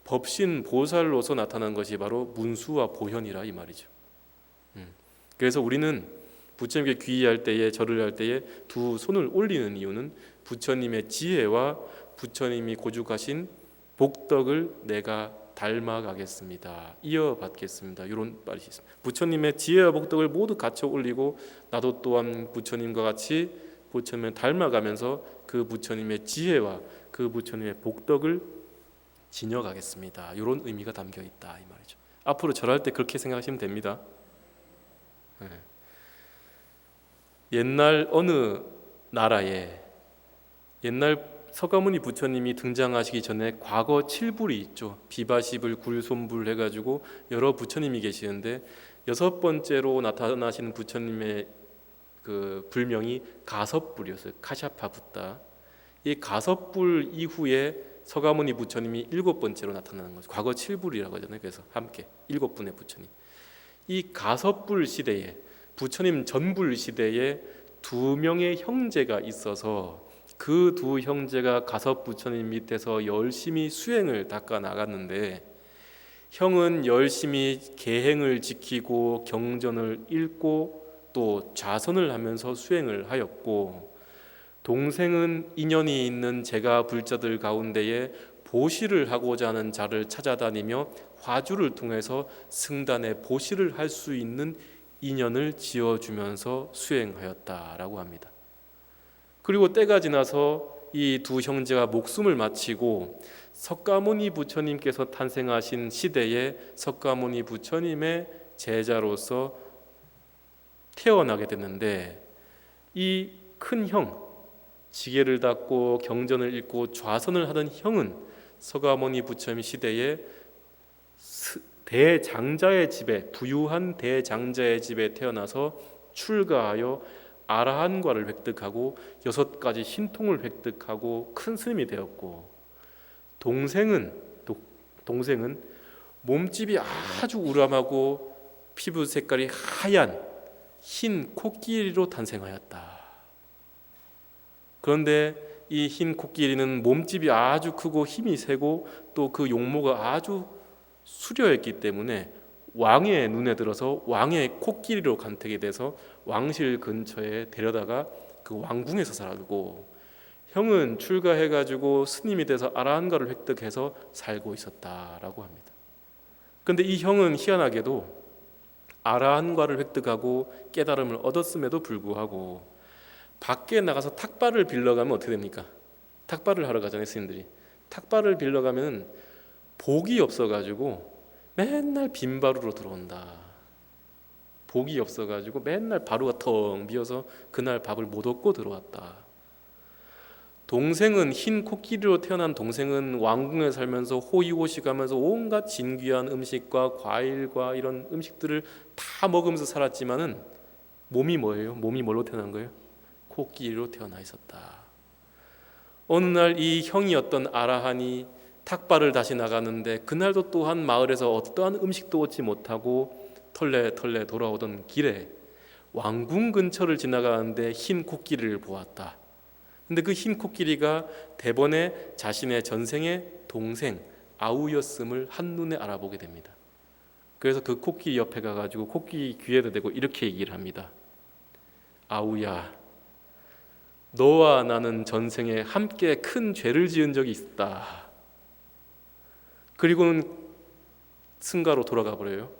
법신 보살로서 나타난 것이 바로 문수와 보현이라 이 말이죠. 그래서 우리는 부처님께 귀의할 때에 절을 할 때에 두 손을 올리는 이유는 부처님의 지혜와 부처님이 고죽하신 복덕을 내가 닮아가겠습니다. 이어받겠습니다. 이런 말이 있습니다. 부처님의 지혜와 복덕을 모두 갖춰 올리고 나도 또한 부처님과 같이 부처님을 닮아가면서 그 부처님의 지혜와 그 부처님의 복덕을 지녀가겠습니다. 이런 의미가 담겨 있다 이 말이죠. 앞으로 절할 때 그렇게 생각하시면 됩니다. 옛날 어느 나라에 옛날 서가모니 부처님이 등장하시기 전에 과거 7불이 있죠. 비바시불, 굴손불 해가지고 여러 부처님이 계시는데 여섯 번째로 나타나시는 부처님의 그 불명이 가섭불이었어요. 카샤파 붓다. 이 가섭불 이후에 서가모니 부처님이 일곱 번째로 나타나는 거죠. 과거 7불이라고 하잖아요. 그래서 함께 일곱 분의 부처님. 이 가섭불 시대에 부처님 전불 시대에 두 명의 형제가 있어서 그 두 형제가 가섭 부처님 밑에서 열심히 수행을 닦아 나갔는데 형은 열심히 계행을 지키고 경전을 읽고 또 좌선을 하면서 수행을 하였고 동생은 인연이 있는 제가 불자들 가운데에 보시를 하고자 하는 자를 찾아다니며 화주를 통해서 승단에 보시를 할 수 있는 인연을 지어주면서 수행하였다라고 합니다. 그리고 때가 지나서 이 두 형제가 목숨을 마치고 석가모니 부처님께서 탄생하신 시대에 석가모니 부처님의 제자로서 태어나게 됐는데 이 큰 형, 지게를 닦고 경전을 읽고 좌선을 하던 형은 서가모니 부처님 시대에 대장자의 집에, 부유한 대장자의 집에 태어나서 출가하여 아라한과를 획득하고 6가지 신통을 획득하고 큰 스님이 되었고, 동생은 몸집이 아주 우람하고 피부 색깔이 하얀 흰 코끼리로 탄생하였다. 그런데 이 흰 코끼리는 몸집이 아주 크고 힘이 세고 또 그 용모가 아주 수려했기 때문에 왕의 눈에 들어서 왕의 코끼리로 간택이 돼서 왕실 근처에 데려다가 그 왕궁에서 살고, 형은 출가해가지고 스님이 돼서 아라한가를 획득해서 살고 있었다라고 합니다. 그런데 이 형은 희한하게도 아라한과를 획득하고 깨달음을 얻었음에도 불구하고 밖에 나가서 탁발을 빌려가면 어떻게 됩니까? 탁발을 하러 가잖아요, 스님들이. 탁발을 빌려가면 복이 없어가지고 맨날 빈바루로 들어온다. 복이 없어가지고 맨날 바루가 텅 비어서 그날 밥을 못 얻고 들어왔다. 동생은, 흰 코끼리로 태어난 동생은 왕궁에 살면서 호의호식하면서 온갖 진귀한 음식과 과일과 이런 음식들을 다 먹으면서 살았지만은 몸이 뭐예요? 몸이 뭘로 태어난 거예요? 코끼리로 태어나 있었다. 어느 날 이 형이었던 아라한이 탁발을 다시 나가는데 그날도 또한 마을에서 어떠한 음식도 얻지 못하고 털레 돌아오던 길에 왕궁 근처를 지나가는데 흰 코끼리를 보았다. 근데 그 흰 코끼리가 대번에 자신의 전생의 동생 아우였음을 한눈에 알아보게 됩니다. 그래서 그 코끼리 옆에 가가지고 코끼리 귀에다 대고 이렇게 얘기를 합니다. 아우야, 너와 나는 전생에 함께 큰 죄를 지은 적이 있다. 그리고는 승가로 돌아가 버려요.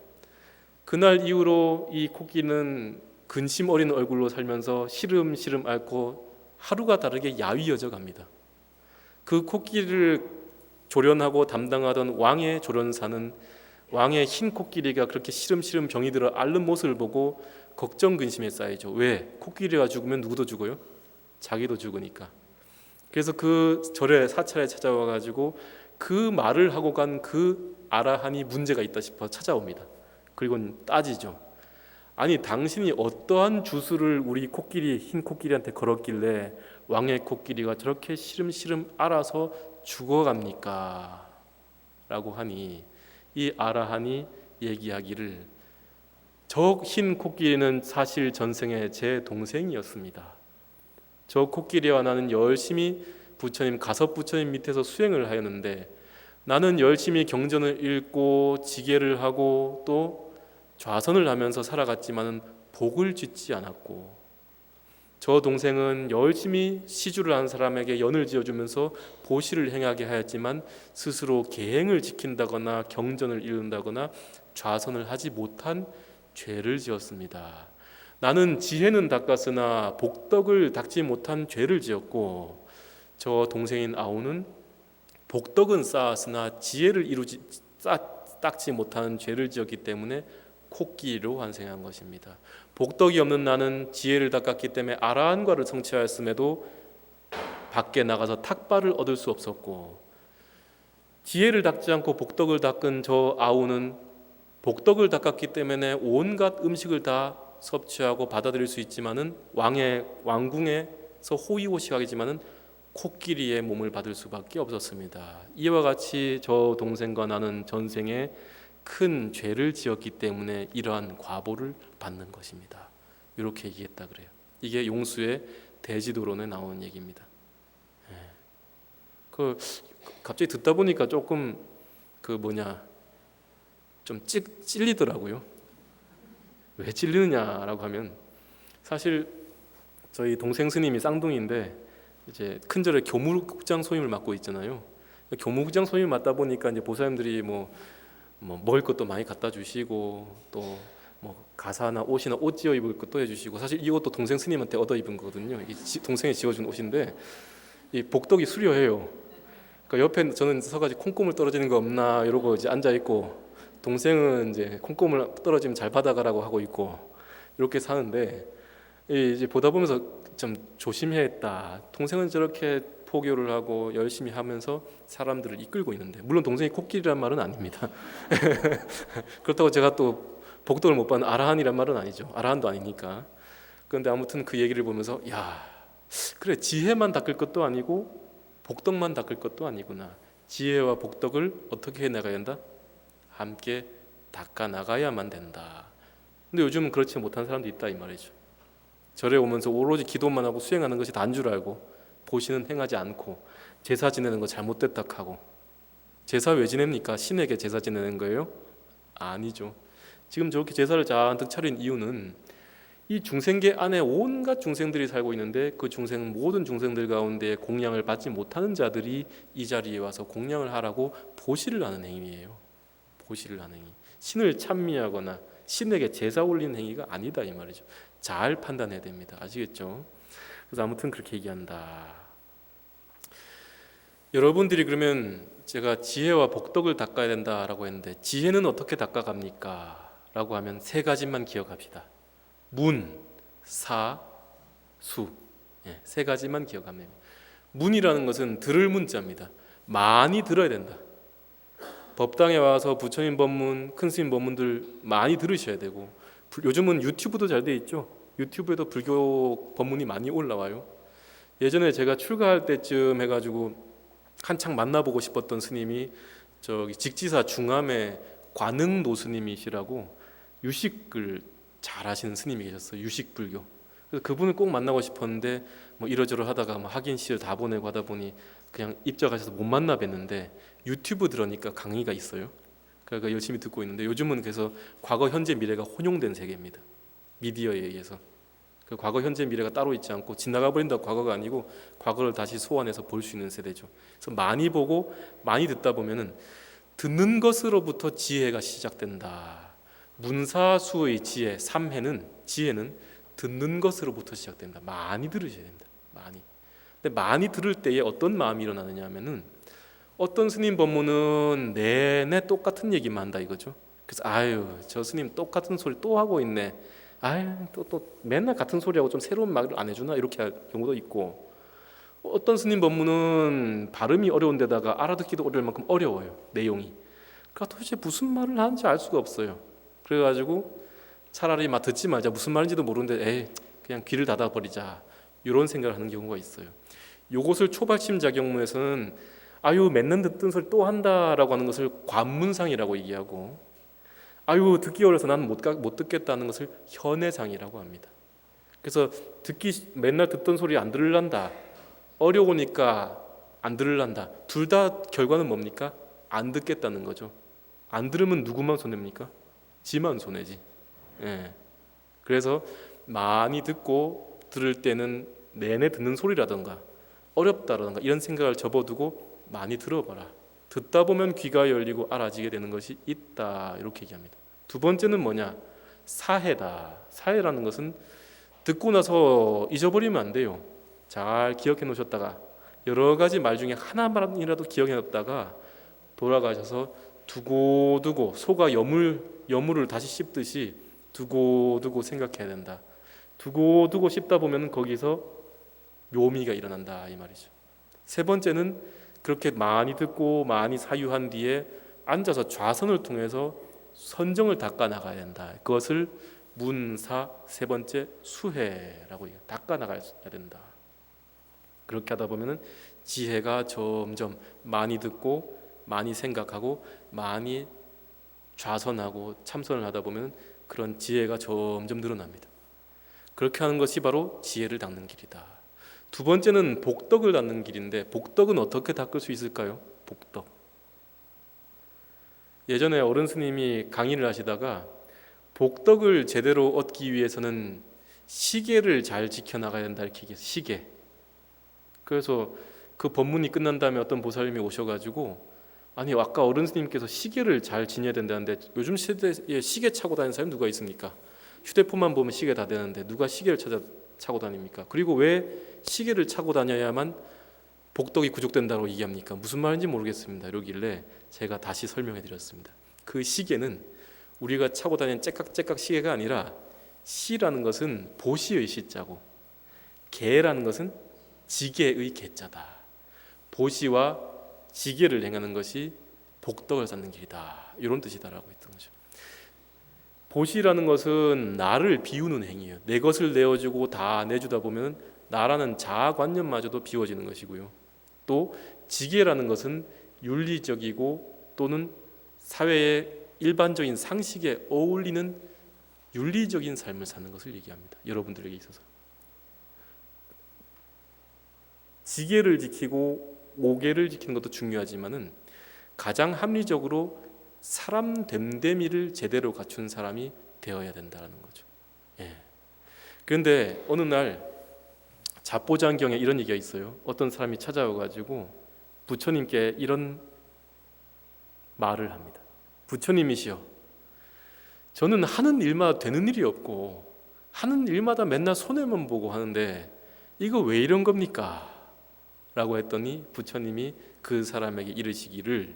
그날 이후로 이 코끼리는 근심 어린 얼굴로 살면서 시름시름 앓고 하루가 다르게 야위어져 갑니다. 그 코끼리를 조련하고 담당하던 왕의 조련사는 왕의 흰 코끼리가 그렇게 시름시름 병이 들어 앓는 모습을 보고 걱정 근심에 쌓이죠. 왜? 코끼리가 죽으면 누구도 죽어요? 자기도 죽으니까. 그래서 그 절에 사찰에 찾아와 가지고 그 말을 하고 간 그 아라한이 문제가 있다 싶어 찾아옵니다. 그리고 따지죠. 아니, 당신이 어떠한 주술을 우리 코끼리, 흰 코끼리한테 걸었길래 왕의 코끼리가 저렇게 시름시름 앓아서 죽어갑니까? 라고 하니 이 아라한이 얘기하기를, 저 흰 코끼리는 사실 전생에 제 동생이었습니다. 저 코끼리와 나는 열심히 부처님, 가섭 부처님 밑에서 수행을 하였는데 나는 열심히 경전을 읽고 지게를 하고 또 좌선을 하면서 살아갔지만은 복을 짓지 않았고, 저 동생은 열심히 시주를 한 사람에게 연을 지어주면서 보시를 행하게 하였지만 스스로 계행을 지킨다거나 경전을 읽는다거나 좌선을 하지 못한 죄를 지었습니다. 나는 지혜는 닦았으나 복덕을 닦지 못한 죄를 지었고, 저 동생인 아우는 복덕은 쌓았으나 지혜를 닦지 못하는 죄를 지었기 때문에 코끼리로 환생한 것입니다. 복덕이 없는 나는 지혜를 닦았기 때문에 아라한과를 성취하였음에도 밖에 나가서 탁발을 얻을 수 없었고, 지혜를 닦지 않고 복덕을 닦은 저 아우는 복덕을 닦았기 때문에 온갖 음식을 다 섭취하고 받아들일 수 있지만은 왕의 왕궁에서 호의호식하지만은 코끼리의 몸을 받을 수밖에 없었습니다. 이와 같이 저 동생과 나는 전생에 큰 죄를 지었기 때문에 이러한 과보를 받는 것입니다. 이렇게 얘기했다 그래요. 이게 용수의 대지도론에 나오는 얘기입니다. 갑자기 듣다 보니까 조금 좀 찔리더라고요. 왜 찔리느냐라고 하면, 사실 저희 동생 스님이 쌍둥이인데 이제 큰절에 교무국장 소임을 맡고 있잖아요. 교무국장 소임을 맡다 보니까 이제 보살님들이 뭐 먹을 것도 많이 갖다 주시고 또 뭐 가사나 옷이나 옷 지어 입을 것도 해주시고, 사실 이 옷도 동생 스님한테 얻어 입은 거거든요. 이게 동생이 지어준 옷인데 이 복덕이 수려해요. 그러니까 옆에 저는 서가지고 콩고물 떨어지는 거 없나 이러고 이제 앉아 있고, 동생은 이제 콩고물 떨어지면 잘 받아가라고 하고 있고, 이렇게 사는데 이제 보다 보면서 좀 조심해야겠다. 동생은 저렇게 포교를 하고 열심히 하면서 사람들을 이끌고 있는데, 물론 동생이 코끼리란 말은 아닙니다. 그렇다고 제가 또 복덕을 못 받는 아라한이란 말은 아니죠. 아라한도 아니니까. 그런데 아무튼 그 얘기를 보면서 야, 그래, 지혜만 닦을 것도 아니고 복덕만 닦을 것도 아니구나. 지혜와 복덕을 어떻게 해나가야 된다? 함께 닦아 나가야만 된다. 근데 요즘은 그렇지 못한 사람도 있다 이 말이죠. 절에 오면서 오로지 기도만 하고 수행하는 것이 다인 줄 알고 보시는 행하지 않고 제사 지내는 거 잘못됐다 하고. 제사 왜 지냅니까? 신에게 제사 지내는 거예요? 아니죠. 지금 저렇게 제사를 잔뜩 차린 이유는 이 중생계 안에 온갖 중생들이 살고 있는데, 그 중생 모든 중생들 가운데 공양을 받지 못하는 자들이 이 자리에 와서 공양을 하라고 보시를 하는 행위예요. 보시를 하는 행위. 신을 찬미하거나 신에게 제사 올리는 행위가 아니다 이 말이죠. 잘 판단해야 됩니다. 아시겠죠? 그래서 아무튼 그렇게 얘기한다. 여러분들이 그러면 제가 지혜와 복덕을 닦아야 된다라고 했는데, 지혜는 어떻게 닦아갑니까? 라고 하면 세 가지만 기억합시다. 문, 사, 수. 세 가지만 기억하면 됩니다. 문이라는 것은 들을 문자입니다. 많이 들어야 된다. 법당에 와서 부처님 법문, 큰 스님 법문들 많이 들으셔야 되고, 요즘은 유튜브도 잘 돼 있죠. 유튜브에도 불교 법문이 많이 올라와요. 예전에 제가 출가할 때쯤 해가지고 한창 만나보고 싶었던 스님이 저기 직지사 중암의 관흥 노스님이시라고 유식을 잘 하시는 스님이 계셨어요. 유식불교. 그래서 그분을 꼭 만나고 싶었는데 뭐 이러저러 하다가 뭐 학인시를 다 보내고 하다 보니 그냥 입적하셔서 못 만나 뵀는데, 유튜브 들으니까 강의가 있어요. 그러니까 열심히 듣고 있는데, 요즘은 그래서 과거 현재 미래가 혼용된 세계입니다. 미디어에 의해서. 그 과거 현재 미래가 따로 있지 않고 지나가 버린다고 과거가 아니고 과거를 다시 소환해서 볼 수 있는 세대죠. 그래서 많이 보고 많이 듣다 보면은 듣는 것으로부터 지혜가 시작된다. 문사수의 지혜, 삼해는, 지혜는 듣는 것으로부터 시작된다. 많이 들으셔야 됩니다. 많이. 근데 많이 들을 때에 어떤 마음이 일어나느냐 하면은, 어떤 스님 법문은 내내 똑같은 얘기만 한다 이거죠. 그래서 아유, 저 스님 똑같은 소리 또 하고 있네. 아유, 또 맨날 같은 소리하고 좀 새로운 말을 안 해주나, 이렇게 할 경우도 있고, 어떤 스님 법문은 발음이 어려운 데다가 알아듣기도 어려울 만큼 어려워요. 내용이. 그러니까 도대체 무슨 말을 하는지 알 수가 없어요. 그래가지고 차라리 막 듣지 말자, 무슨 말인지도 모르는데 에이 그냥 귀를 닫아버리자, 이런 생각을 하는 경우가 있어요. 요것을 초발심 자경문에서는 아유 맨날 듣던 소리 또 한다라고 하는 것을 관문상이라고 얘기하고, 아유 듣기 어려서 나는 못 듣겠다는 것을 현해상이라고 합니다. 그래서 맨날 듣던 소리 안 들을란다, 어려우니까 안 들을란다, 둘 다 결과는 뭡니까? 안 듣겠다는 거죠. 안 들으면 누구만 손해입니까? 지만 손해지. 그래서 많이 듣고 들을 때는 내내 듣는 소리라던가 어렵다라던가 이런 생각을 접어두고 많이 들어봐라. 듣다 보면 귀가 열리고 알아지게 되는 것이 있다, 이렇게 얘기합니다. 두 번째는 뭐냐? 사해다. 사해라는 것은 듣고 나서 잊어버리면 안 돼요. 잘 기억해 놓으셨다가 여러 가지 말 중에 하나만이라도 기억해 놨다가 돌아가셔서 두고두고 소가 여물을 다시 씹듯이 두고두고 생각해야 된다. 두고두고 씹다 보면 거기서 묘미가 일어난다 이 말이죠. 세 번째는 그렇게 많이 듣고 많이 사유한 뒤에 앉아서 좌선을 통해서 선정을 닦아 나가야 된다. 그것을 문사 세 번째 수해라고 해요. 닦아 나가야 된다. 그렇게 하다 보면은 지혜가 점점 많이 듣고 많이 생각하고 많이 좌선하고 참선을 하다 보면 그런 지혜가 점점 늘어납니다. 그렇게 하는 것이 바로 지혜를 닦는 길이다. 두 번째는 복덕을 닦는 길인데, 복덕은 어떻게 닦을 수 있을까요? 복덕. 예전에 어른 스님이 강의를 하시다가 복덕을 제대로 얻기 위해서는 시계를 잘 지켜나가야 된다 이렇게 얘기해요. 시계. 그래서 그 법문이 끝난 다음에 어떤 보살님이 오셔가지고, 아니 아까 어른 스님께서 시계를 잘 지녀야 된다는데 요즘 시대에 시계 차고 다니는 사람이 누가 있습니까? 휴대폰만 보면 시계 다 되는데 누가 시계를 차고 다닙니까? 그리고 왜 시계를 차고 다녀야만 복덕이 구족된다고 얘기합니까? 무슨 말인지 모르겠습니다. 이러길래 제가 다시 설명해 드렸습니다. 그 시계는 우리가 차고 다니는 째깍째깍 시계가 아니라, 시라는 것은 보시의 시자고 계라는 것은 지계의 계자다. 보시와 지계를 행하는 것이 복덕을 쌓는 길이다. 이런 뜻이다라고 했던 거죠. 보시라는 것은 나를 비우는 행위예요. 내 것을 내어주고 다 내주다 보면 나라는 자아관념마저도 비워지는 것이고요. 또 지계라는 것은 윤리적이고 또는 사회의 일반적인 상식에 어울리는 윤리적인 삶을 사는 것을 얘기합니다. 여러분들에게 있어서 지계를 지키고 오계를 지키는 것도 중요하지만은 가장 합리적으로 사람 됨됨이를 제대로 갖춘 사람이 되어야 된다는 거죠. 예. 그런데 어느 날 잡보장경에 이런 얘기가 있어요. 어떤 사람이 찾아와가지고 부처님께 이런 말을 합니다. 부처님이시여, 저는 하는 일마다 되는 일이 없고 하는 일마다 맨날 손해만 보고 하는데 이거 왜 이런 겁니까? 라고 했더니 부처님이 그 사람에게 이르시기를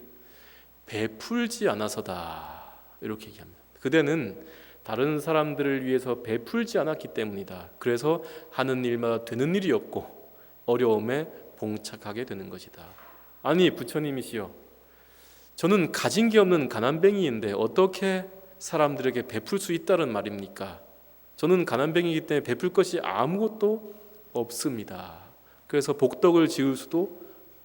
베풀지 않아서다, 이렇게 얘기합니다. 그대는 다른 사람들을 위해서 베풀지 않았기 때문이다. 그래서 하는 일마다 되는 일이 없고 어려움에 봉착하게 되는 것이다. 아니 부처님이시여, 저는 가진 게 없는 가난뱅이인데 어떻게 사람들에게 베풀 수 있다는 말입니까? 저는 가난뱅이이기 때문에 베풀 것이 아무것도 없습니다. 그래서 복덕을 지을 수도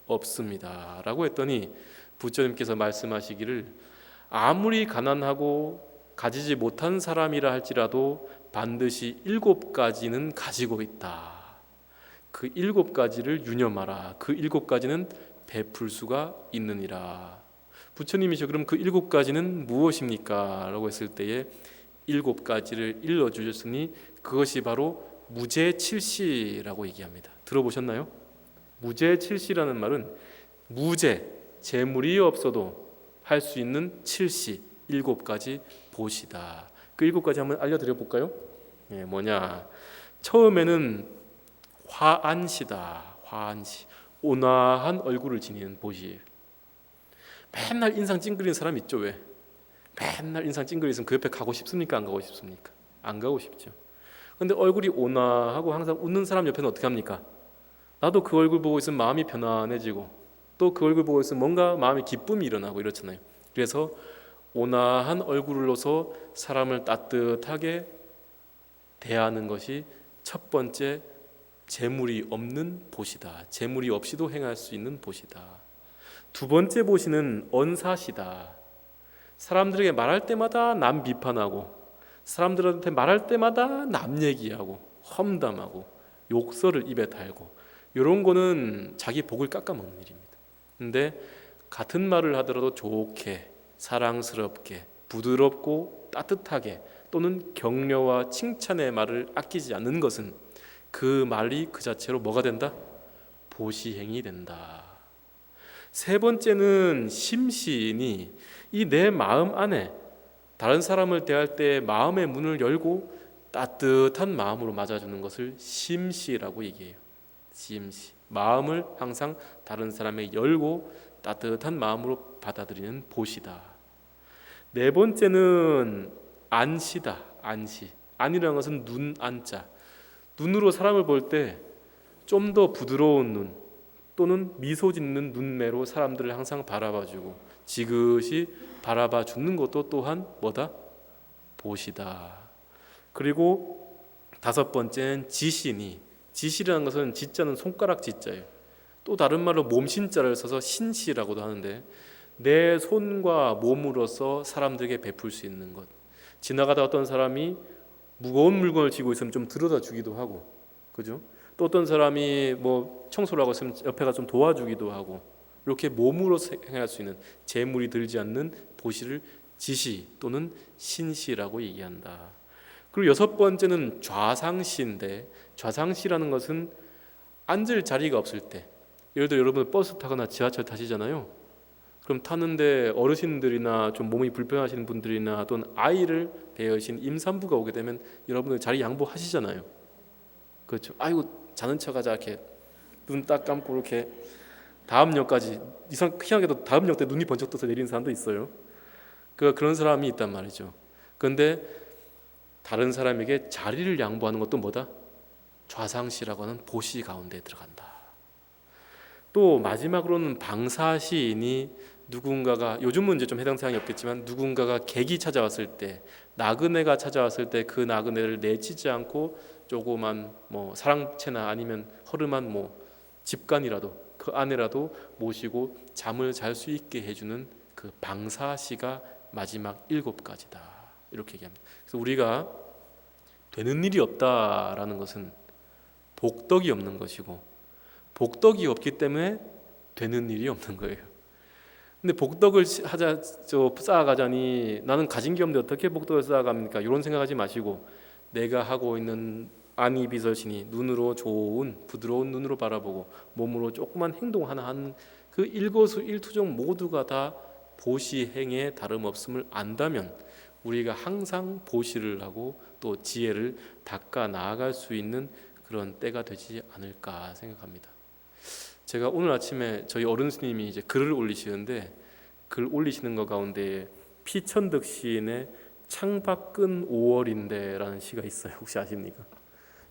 없습니다. 라고 했더니 부처님께서 말씀하시기를 아무리 가난하고 가지지 못한 사람이라 할지라도 반드시 7가지는 가지고 있다. 그 7가지를 유념하라. 그 7가지는 베풀 수가 있느니라. 부처님이시여, 그럼 그 7가지는 무엇입니까? 라고 했을 때에 7가지를 일러주셨으니 그것이 바로 무죄칠시라고 얘기합니다. 들어보셨나요? 무죄칠시라는 말은 무죄, 재물이 없어도 할 수 있는 칠시, 7가지 보시다. 그 7가지 한번 알려드려 볼까요? 뭐냐? 처음에는 화안시다. 화안시, 온화한 얼굴을 지니는 보시예요. 맨날 인상 찡그리는 사람 있죠? 왜? 맨날 인상 찡그리면 그 옆에 가고 싶습니까? 안 가고 싶습니까? 안 가고 싶죠. 근데 얼굴이 온화하고 항상 웃는 사람 옆에는 어떻게 합니까? 나도 그 얼굴 보고 있으면 마음이 편안해지고 또 그 얼굴 보고 있으면 뭔가 마음에 기쁨이 일어나고 이렇잖아요. 그래서 온화한 얼굴로서 사람을 따뜻하게 대하는 것이 첫 번째 재물이 없는 보시다. 재물이 없이도 행할 수 있는 보시다. 두 번째 보시는 언사시다. 사람들에게 말할 때마다 남 비판하고 사람들한테 말할 때마다 남 얘기하고 험담하고 욕설을 입에 달고 이런 거는 자기 복을 깎아먹는 일입니다. 근데 같은 말을 하더라도 좋게, 사랑스럽게, 부드럽고 따뜻하게 또는 격려와 칭찬의 말을 아끼지 않는 것은 그 말이 그 자체로 뭐가 된다? 보시행이 된다. 세 번째는 심시이니 이 내 마음 안에 다른 사람을 대할 때 마음의 문을 열고 따뜻한 마음으로 맞아주는 것을 심시라고 얘기해요. 심시, 마음을 항상 다른 사람에게 열고 따뜻한 마음으로 받아들이는 보시다. 네 번째는 안시다. 안시, 안이라는 것은 눈 안자. 눈으로 사람을 볼 때 좀 더 부드러운 눈 또는 미소 짓는 눈매로 사람들을 항상 바라봐주고 지그시 바라봐 주는 것도 또한 뭐다? 보시다. 그리고 다섯 번째는 지시니, 지시라는 것은 지자는 손가락 지자예요. 또 다른 말로 몸신자를 써서 신시라고도 하는데 내 손과 몸으로서 사람들에게 베풀 수 있는 것. 지나가다 어떤 사람이 무거운 물건을 쥐고 있으면 좀 들어다 주기도 하고, 그죠? 또 어떤 사람이 뭐 청소를 하고 있으면 옆에가 좀 도와주기도 하고, 이렇게 몸으로 행할 수 있는 재물이 들지 않는 보시를 지시 또는 신시라고 얘기한다. 그리고 여섯 번째는 좌상시인데, 좌상시라는 것은 앉을 자리가 없을 때, 예를 들어 여러분 버스 타거나 지하철 타시잖아요. 그럼 타는데 어르신들이나 좀 몸이 불편하신 분들이나 또는 아이를 배우신 임산부가 오게 되면 여러분들 자리 양보하시잖아요. 그렇죠. 아이고 자는 척하자, 이렇게 눈 딱 감고 이렇게 다음 역까지, 희한하게도 다음 역 때 눈이 번쩍 떠서 내리는 사람도 있어요. 그런 사람이 있단 말이죠. 그런데 다른 사람에게 자리를 양보하는 것도 뭐다? 좌상시라고 하는 보시 가운데 들어간다. 또 마지막으로는 방사시인이 누군가가, 요즘은 이제 좀 해당 사항이 없겠지만, 누군가가 객이 찾아왔을 때, 나그네가 찾아왔을 때 그 나그네를 내치지 않고 조그만 뭐 사랑채나 아니면 허름한 뭐 집간이라도 그 안에라도 모시고 잠을 잘 수 있게 해주는 그 방사시가 마지막 7가지다, 이렇게 얘기합니다. 그래서 우리가 되는 일이 없다라는 것은 복덕이 없는 것이고, 복덕이 없기 때문에 되는 일이 없는 거예요. 근데 복덕을 쌓아가자니 나는 가진 게 없는데 어떻게 복덕을 쌓아갑니까? 이런 생각하지 마시고, 내가 하고 있는 안이비서신이 눈으로 좋은 부드러운 눈으로 바라보고 몸으로 조그만 행동 하나 하는 그 일거수일투족 모두가 다 보시행에 다름없음을 안다면 우리가 항상 보시를 하고 또 지혜를 닦아 나아갈 수 있는 그런 때가 되지 않을까 생각합니다. 제가 오늘 아침에 저희 어른 스님이 이제 글을 올리시는데, 글 올리시는 것 가운데 피천득 시인의 창밖은 5월인데라는 시가 있어요. 혹시 아십니까?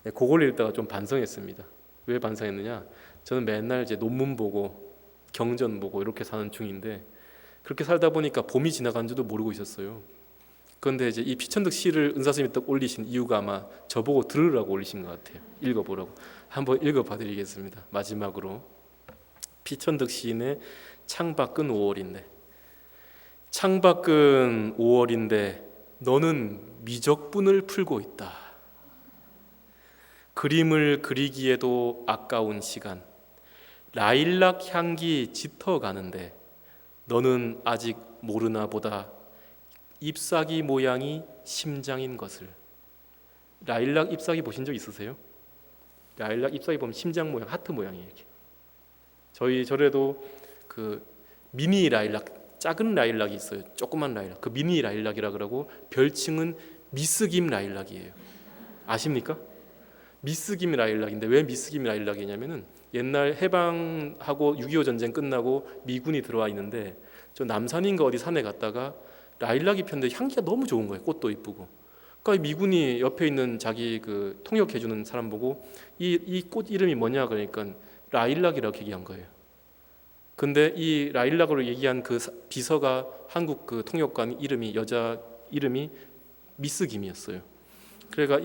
네, 그걸 읽다가 좀 반성했습니다. 왜 반성했느냐? 저는 맨날 이제 논문 보고 경전 보고 이렇게 사는 중인데, 그렇게 살다 보니까 봄이 지나간 줄도 모르고 있었어요. 그런데 이제 이 피천득 시를 은사스님이 딱 올리신 이유가 아마 저보고 들으라고 올리신 것 같아요. 읽어보라고. 한번 읽어봐드리겠습니다. 마지막으로 피천득 시인의 창밖은 5월인데, 창밖은 5월인데 너는 미적분을 풀고 있다. 그림을 그리기에도 아까운 시간, 라일락 향기 짙어가는데 너는 아직 모르나 보다 잎사귀 모양이 심장인 것을. 라일락 잎사귀 보신 적 있으세요? 라일락 잎사귀 보면 심장 모양, 하트 모양이에요. 이렇게. 저희 절에도 그 미니 라일락, 작은 라일락이 있어요. 조그만 라일락. 그 미니 라일락이라 그러고 별칭은 미스김 라일락이에요. 아십니까? 미스김 라일락인데, 왜 미스김 라일락이냐면은 옛날 해방하고 6.25 전쟁 끝나고 미군이 들어와 있는데, 저 남산인가 어디 산에 갔다가 라일락이 폈는데 향기가 너무 좋은 거예요. 꽃도 이쁘고. 그러니까 미군이 옆에 있는 자기 그 통역해주는 사람 보고 이 꽃 이름이 뭐냐 그러니까 라일락이라고 얘기한 거예요. 근데 이 라일락으로 얘기한 그 비서가 한국 그 통역관 이름이, 여자 이름이 미스김이었어요. 그러니까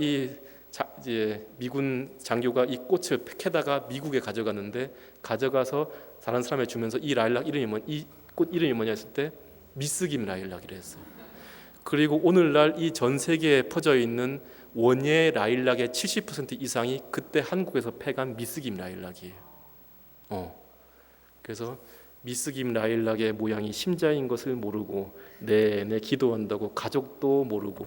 이제 미군 장교가 이 꽃을 캐다가 미국에 가져갔는데, 가져가서 다른 사람에 주면서 이 라일락 이름이 이 꽃 이름이 뭐냐 했을 때 미스김 라일락이라 했어요. 그리고 오늘날 이 전 세계에 퍼져 있는 원예 라일락의 70% 이상이 그때 한국에서 패간 미스김 라일락이에요. 그래서 미스김 라일락의 모양이 심자인 것을 모르고 내내 기도한다고 가족도 모르고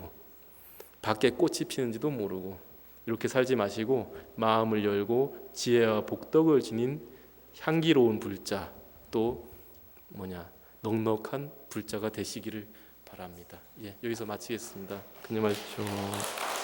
밖에 꽃이 피는지도 모르고 이렇게 살지 마시고, 마음을 열고 지혜와 복덕을 지닌 향기로운 불자, 또 넉넉한 불자가 되시기를 바랍니다. 여기서 마치겠습니다. 그냥 말씀하십시오.